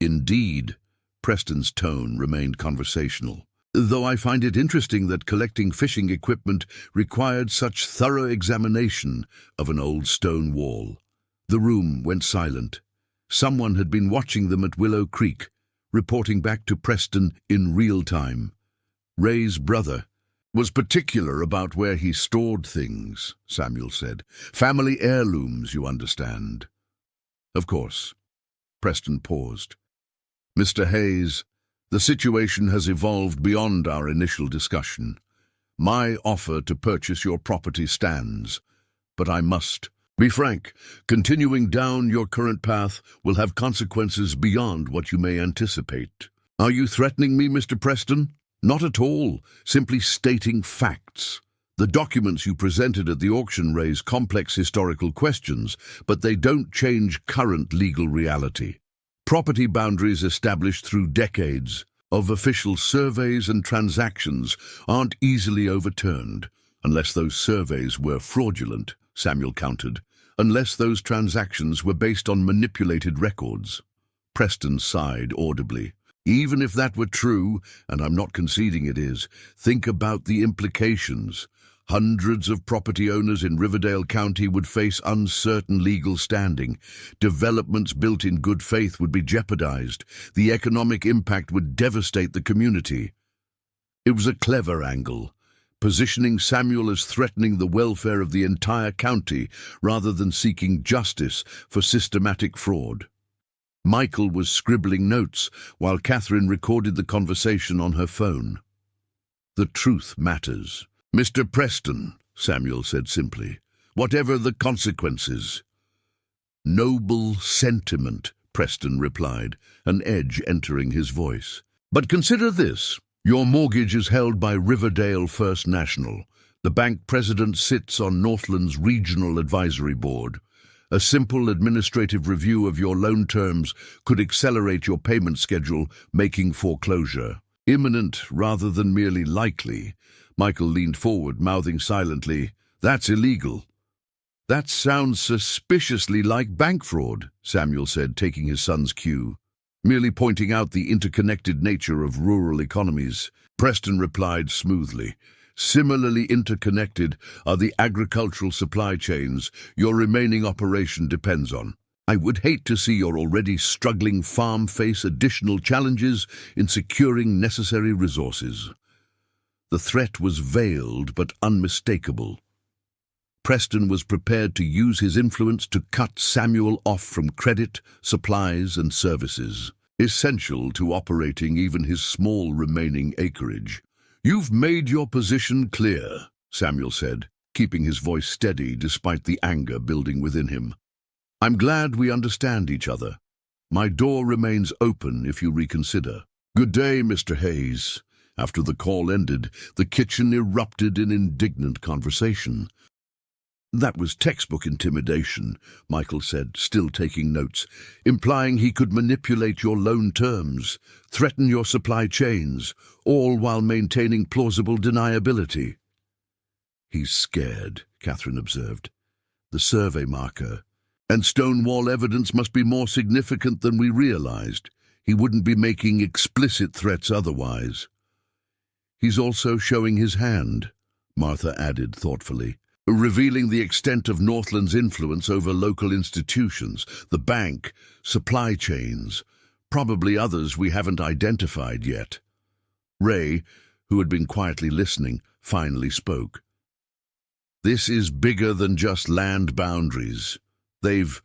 "Indeed." Preston's tone remained conversational. "Though I find it interesting that collecting fishing equipment required such thorough examination of an old stone wall." The room went silent. Someone had been watching them at Willow Creek, reporting back to Preston in real time. "Ray's brother was particular about where he stored things," Samuel said. "Family heirlooms, you understand." "Of course." Preston paused. "Mr. Hayes, the situation has evolved beyond our initial discussion. My offer to purchase your property stands, but I must be frank. Continuing down your current path will have consequences beyond what you may anticipate." "Are you threatening me, Mr. Preston?" "Not at all, simply stating facts. The documents you presented at the auction raise complex historical questions, but they don't change current legal reality. Property boundaries established through decades of official surveys and transactions aren't easily overturned, unless those surveys were fraudulent," Samuel countered, "unless those transactions were based on manipulated records." Preston sighed audibly. "Even if that were true, and I'm not conceding it is, think about the implications. Hundreds of property owners in Riverdale County would face uncertain legal standing. Developments built in good faith would be jeopardized. The economic impact would devastate the community." It was a clever angle, positioning Samuel as threatening the welfare of the entire county rather than seeking justice for systematic fraud. Michael was scribbling notes while Catherine recorded the conversation on her phone. "The truth matters. Mr. Preston," Samuel said simply, "whatever the consequences." "Noble sentiment," Preston replied, an edge entering his voice. "But consider this. Your mortgage is held by Riverdale First National. The bank president sits on Northland's Regional Advisory Board. A simple administrative review of your loan terms could accelerate your payment schedule, making foreclosure imminent rather than merely likely." Michael leaned forward, mouthing silently, "That's illegal." "That sounds suspiciously like bank fraud," Samuel said, taking his son's cue. "Merely pointing out the interconnected nature of rural economies." Preston replied smoothly, "Similarly interconnected are the agricultural supply chains your remaining operation depends on. I would hate to see your already struggling farm face additional challenges in securing necessary resources." The threat was veiled but unmistakable. Preston was prepared to use his influence to cut Samuel off from credit, supplies, and services, essential to operating even his small remaining acreage. "You've made your position clear," Samuel said, keeping his voice steady despite the anger building within him. "I'm glad we understand each other. My door remains open if you reconsider." "Good day, Mr. Hayes." After the call ended, the kitchen erupted in indignant conversation. "That was textbook intimidation," Michael said, still taking notes, "implying he could manipulate your loan terms, threaten your supply chains, all while maintaining plausible deniability." "He's scared," Catherine observed. "The survey marker and stone wall evidence must be more significant than we realized. he wouldn't be making explicit threats otherwise. He's also showing his hand, Martha added thoughtfully, revealing the extent of Northland's influence over local institutions, the bank, supply chains, probably others we haven't identified yet. Ray, who had been quietly listening, finally spoke. This is bigger than just land boundaries. They've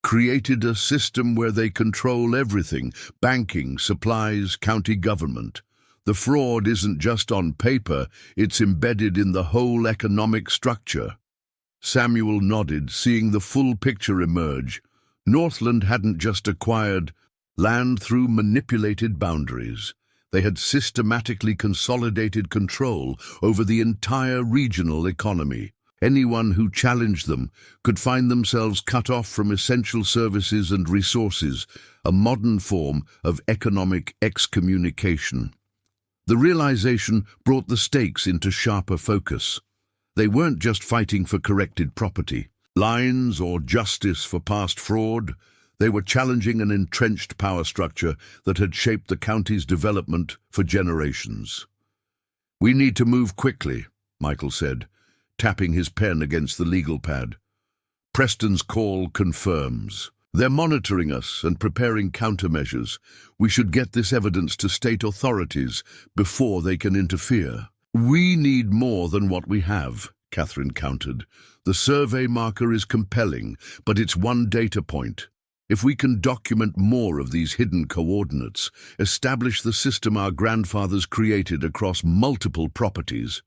created a system where they control everything: banking, supplies, county government. The fraud isn't just on paper, it's embedded in the whole economic structure. Samuel nodded, seeing the full picture emerge. Northland hadn't just acquired land through manipulated boundaries. They had systematically consolidated control over the entire regional economy. Anyone who challenged them could find themselves cut off from essential services and resources, a modern form of economic excommunication. The realization brought the stakes into sharper focus. They weren't just fighting for corrected property lines or justice for past fraud. They were challenging an entrenched power structure that had shaped the county's development for generations. "We need to move quickly," Michael said, tapping his pen against the legal pad. "Preston's call confirms. They're monitoring us and preparing countermeasures. We should get this evidence to state authorities before they can interfere." "We need more than what we have," Catherine countered. "The survey marker is compelling, but it's one data point. If we can document more of these hidden coordinates, establish the system our grandfathers created across multiple properties."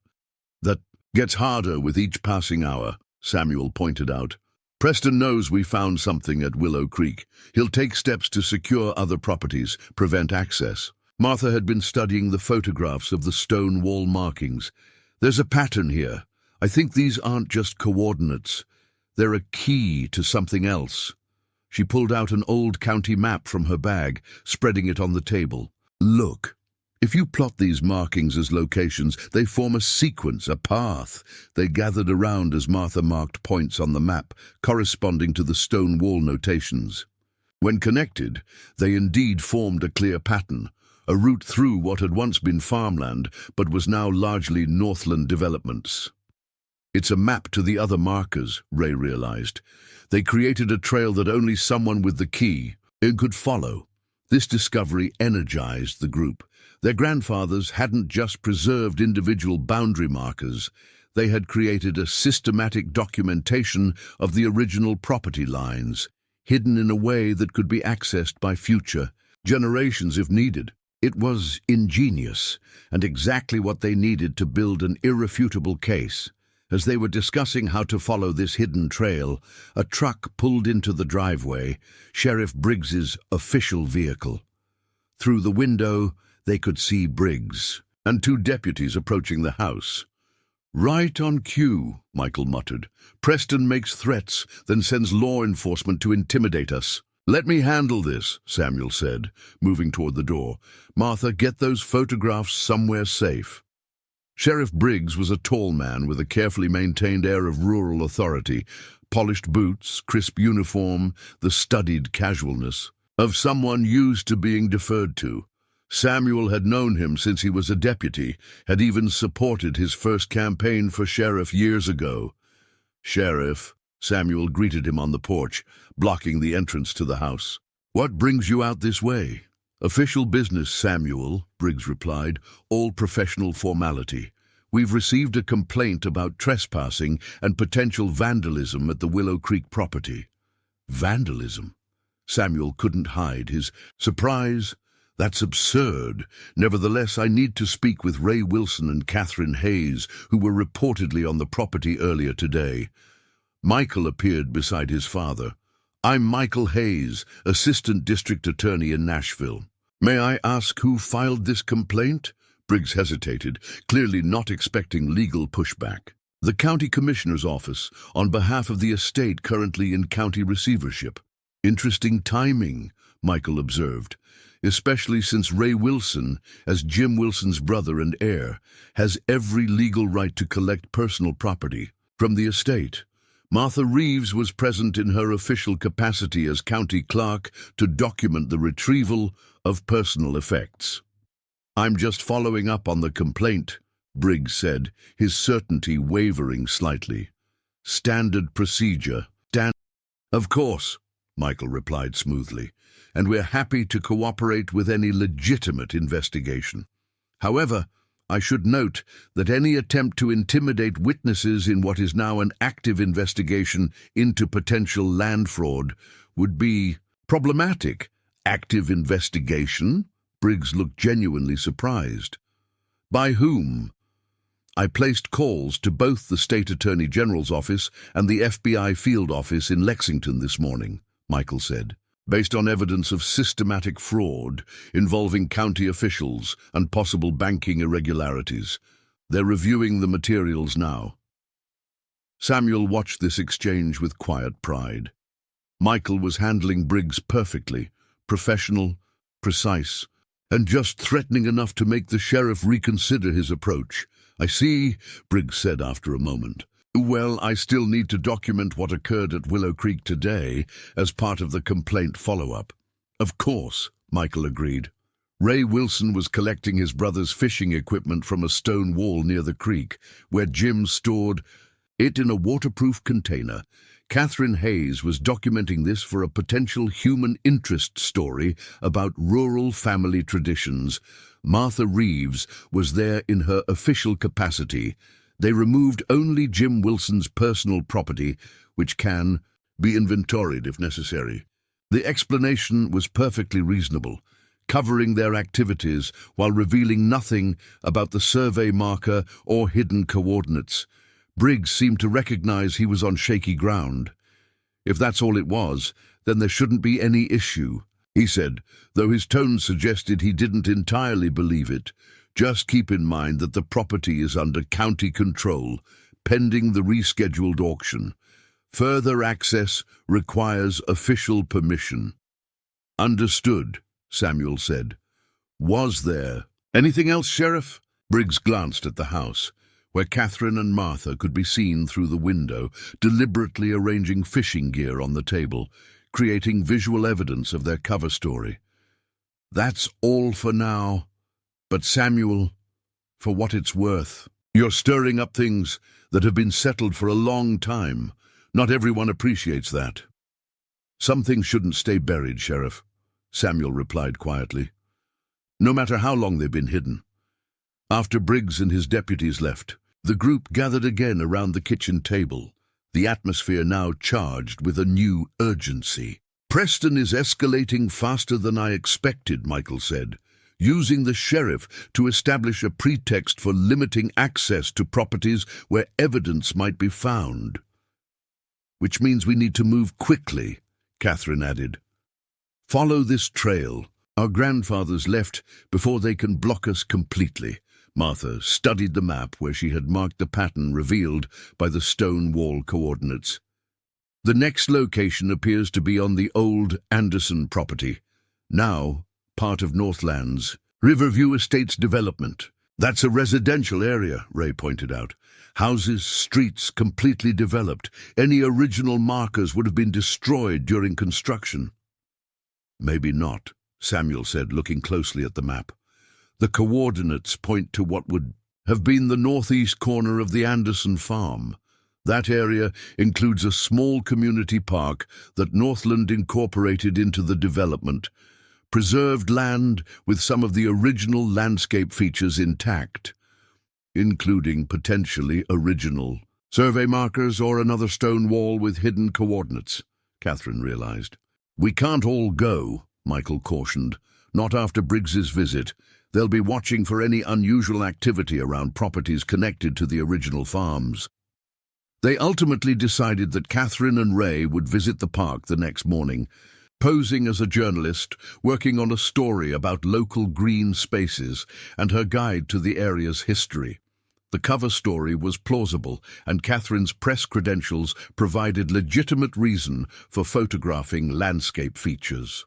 "That gets harder with each passing hour," Samuel pointed out. "Preston knows we found something at Willow Creek. He'll take steps to secure other properties, prevent access." Martha had been studying the photographs of the stone wall markings. "There's a pattern here. I think these aren't just coordinates. They're a key to something else." She pulled out an old county map from her bag, spreading it on the table. "Look. If you plot these markings as locations, they form a sequence, a path." They gathered around as Martha marked points on the map, corresponding to the stone wall notations. When connected, they indeed formed a clear pattern, a route through what had once been farmland, but was now largely Northland developments. "It's a map to the other markers," Ray realized. They created a trail that only someone with the key could follow. This discovery energized the group. Their grandfathers hadn't just preserved individual boundary markers. They had created a systematic documentation of the original property lines, hidden in a way that could be accessed by future generations if needed. It was ingenious, and exactly what they needed to build an irrefutable case. As they were discussing how to follow this hidden trail, a truck pulled into the driveway, Sheriff Briggs's official vehicle. Through the window, they could see Briggs and two deputies approaching the house. "Right on cue," Michael muttered. "Preston makes threats, then sends law enforcement to intimidate us." "Let me handle this," Samuel said, moving toward the door. "Martha, get those photographs somewhere safe." Sheriff Briggs was a tall man with a carefully maintained air of rural authority, polished boots, crisp uniform, the studied casualness of someone used to being deferred to. Samuel had known him since he was a deputy, had even supported his first campaign for sheriff years ago. "Sheriff," Samuel greeted him on the porch, blocking the entrance to the house. "What brings you out this way?" "Official business, Samuel," Briggs replied, "all professional formality. We've received a complaint about trespassing and potential vandalism at the Willow Creek property." "Vandalism?" Samuel couldn't hide his surprise. "That's absurd. Nevertheless, I need to speak with Ray Wilson and Catherine Hayes, who were reportedly on the property earlier today." Michael appeared beside his father. "I'm Michael Hayes, Assistant District Attorney in Nashville." "May I ask who filed this complaint?" Briggs hesitated, clearly not expecting legal pushback. "The County Commissioner's Office, on behalf of the estate currently in county receivership." "Interesting timing," Michael observed, "especially since Ray Wilson, as Jim Wilson's brother and heir, has every legal right to collect personal property from the estate. Martha Reeves was present in her official capacity as county clerk to document the retrieval of personal effects. "I'm just following up on the complaint," Briggs said, his certainty wavering slightly. "Standard procedure. Of course," Michael replied smoothly, "and we're happy to cooperate with any legitimate investigation. However, I should note that any attempt to intimidate witnesses in what is now an active investigation into potential land fraud would be problematic." "Active investigation?" Briggs looked genuinely surprised. "By whom?" "I placed calls to both the State Attorney General's office and the FBI field office in Lexington this morning," Michael said, "based on evidence of systematic fraud involving county officials and possible banking irregularities. They're reviewing the materials now." Samuel watched this exchange with quiet pride. Michael was handling Briggs perfectly, professional, precise, and just threatening enough to make the sheriff reconsider his approach. "I see," Briggs said after a moment. "Well, I still need to document what occurred at Willow Creek today as part of the complaint follow-up." "Of course," Michael agreed. Ray Wilson was collecting his brother's fishing equipment from a stone wall near the creek, where Jim stored it in a waterproof container. Catherine Hayes was documenting this for a potential human interest story about rural family traditions. Martha Reeves was there in her official capacity. They removed only Jim Wilson's personal property, which can be inventoried if necessary. The explanation was perfectly reasonable, covering their activities while revealing nothing about the survey marker or hidden coordinates. Briggs seemed to recognize he was on shaky ground. "If that's all it was, then there shouldn't be any issue," he said, though his tone suggested he didn't entirely believe it. "Just keep in mind that the property is under county control, pending the rescheduled auction. Further access requires official permission." "Understood," Samuel said. "Was there anything else, Sheriff?" Briggs glanced at the house, where Catherine and Martha could be seen through the window, deliberately arranging fishing gear on the table, creating visual evidence of their cover story. "That's all for now. But Samuel, for what it's worth, you're stirring up things that have been settled for a long time. Not everyone appreciates that." "Some things shouldn't stay buried, Sheriff," Samuel replied quietly, "no matter how long they've been hidden." After Briggs and his deputies left, the group gathered again around the kitchen table, the atmosphere now charged with a new urgency. "Preston is escalating faster than I expected," Michael said, "using the sheriff to establish a pretext for limiting access to properties where evidence might be found." "Which means we need to move quickly," Catherine added. "Follow this trail. Our grandfathers left before they can block us completely." Martha studied the map where she had marked the pattern revealed by the stone wall coordinates. "The next location appears to be on the old Anderson property, now part of Northland's Riverview Estates development." "That's a residential area," Ray pointed out. "Houses, streets, completely developed. Any original markers would have been destroyed during construction." "Maybe not," Samuel said, looking closely at the map. "The coordinates point to what would have been the northeast corner of the Anderson farm. That area includes a small community park that Northland incorporated into the development, preserved land with some of the original landscape features intact, including potentially original survey markers or another stone wall with hidden coordinates," Catherine realized. "We can't all go," Michael cautioned, "not after Briggs's visit. They'll be watching for any unusual activity around properties connected to the original farms." They ultimately decided that Catherine and Ray would visit the park the next morning, posing as a journalist working on a story about local green spaces and her guide to the area's history. The cover story was plausible, and Catherine's press credentials provided legitimate reason for photographing landscape features.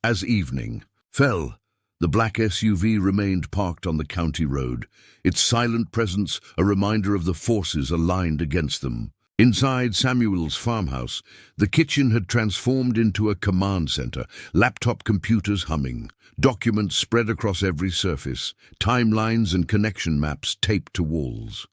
As evening fell, the black SUV remained parked on the county road, its silent presence a reminder of the forces aligned against them. Inside Samuel's farmhouse, the kitchen had transformed into a command center, laptop computers humming, documents spread across every surface, timelines and connection maps taped to walls.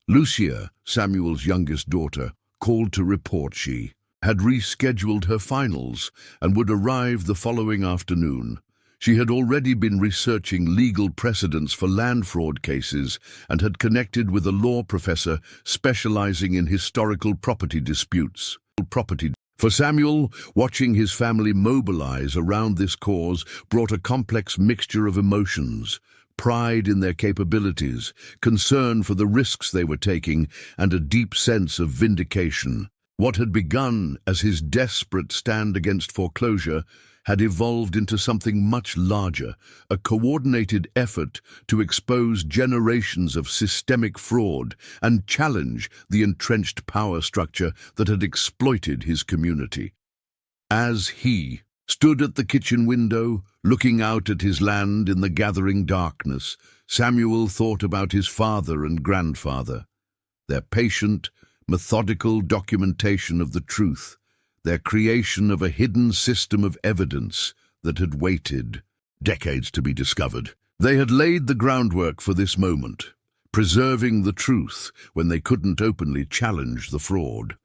Lucia, Samuel's youngest daughter, called to report she had rescheduled her finals and would arrive the following afternoon. She had already been researching legal precedents for land fraud cases and had connected with a law professor specializing in historical property disputes. For Samuel, watching his family mobilize around this cause brought a complex mixture of emotions: pride in their capabilities, concern for the risks they were taking, and a deep sense of vindication. What had begun as his desperate stand against foreclosure had evolved into something much larger, a coordinated effort to expose generations of systemic fraud and challenge the entrenched power structure that had exploited his community. As he stood at the kitchen window, looking out at his land in the gathering darkness, Samuel thought about his father and grandfather, their patient, methodical documentation of the truth, their creation of a hidden system of evidence that had waited decades to be discovered. They had laid the groundwork for this moment, preserving the truth when they couldn't openly challenge the fraud.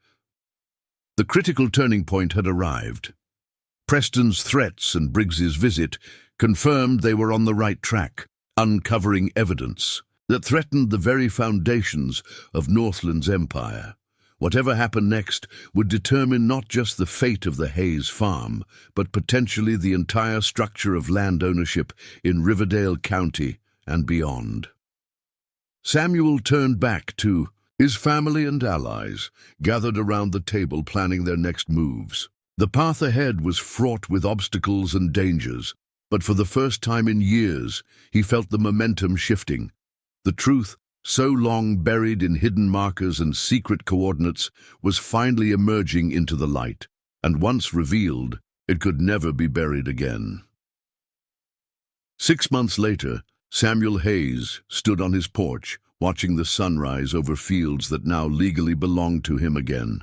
The critical turning point had arrived. Preston's threats and Briggs's visit confirmed they were on the right track, uncovering evidence that threatened the very foundations of Northland's empire. Whatever happened next would determine not just the fate of the Hayes farm, but potentially the entire structure of land ownership in Riverdale County and beyond. Samuel turned back to his family and allies, gathered around the table planning their next moves. The path ahead was fraught with obstacles and dangers, but for the first time in years, he felt the momentum shifting. The truth, so long buried in hidden markers and secret coordinates, was finally emerging into the light, and once revealed, it could never be buried again. 6 months later, Samuel Hayes stood on his porch, watching the sunrise over fields that now legally belonged to him again.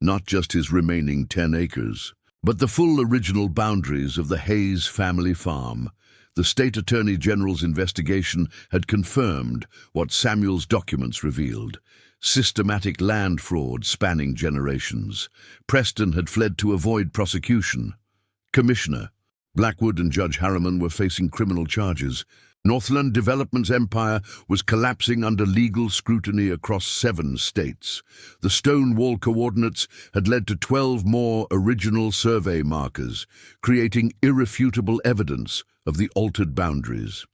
Not just his remaining 10 acres, but the full original boundaries of the Hayes family farm. The state attorney general's investigation had confirmed what Samuel's documents revealed: systematic land fraud spanning generations. Preston had fled to avoid prosecution. Commissioner Blackwood and Judge Harriman were facing criminal charges. Northland Development's empire was collapsing under legal scrutiny across 7 states. The stone wall coordinates had led to 12 more original survey markers, creating irrefutable evidence of the altered boundaries.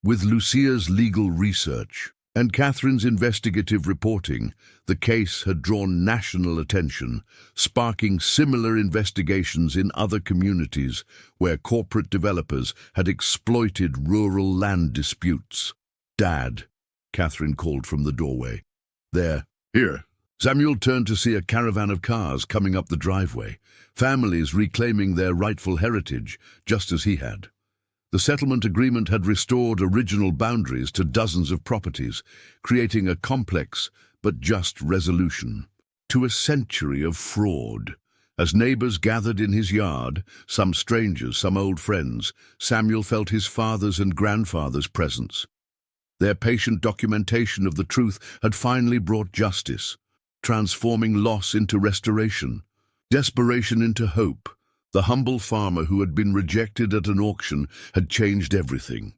With Lucia's legal research and Catherine's investigative reporting, the case had drawn national attention, sparking similar investigations in other communities where corporate developers had exploited rural land disputes. "Dad," Catherine called from the doorway. "Here." Samuel turned to see a caravan of cars coming up the driveway, families reclaiming their rightful heritage, just as he had. The settlement agreement had restored original boundaries to dozens of properties, creating a complex but just resolution to a century of fraud. As neighbors gathered in his yard, some strangers, some old friends, Samuel felt his father's and grandfather's presence. Their patient documentation of the truth had finally brought justice, transforming loss into restoration, desperation into hope. The humble farmer who had been rejected at an auction had changed everything,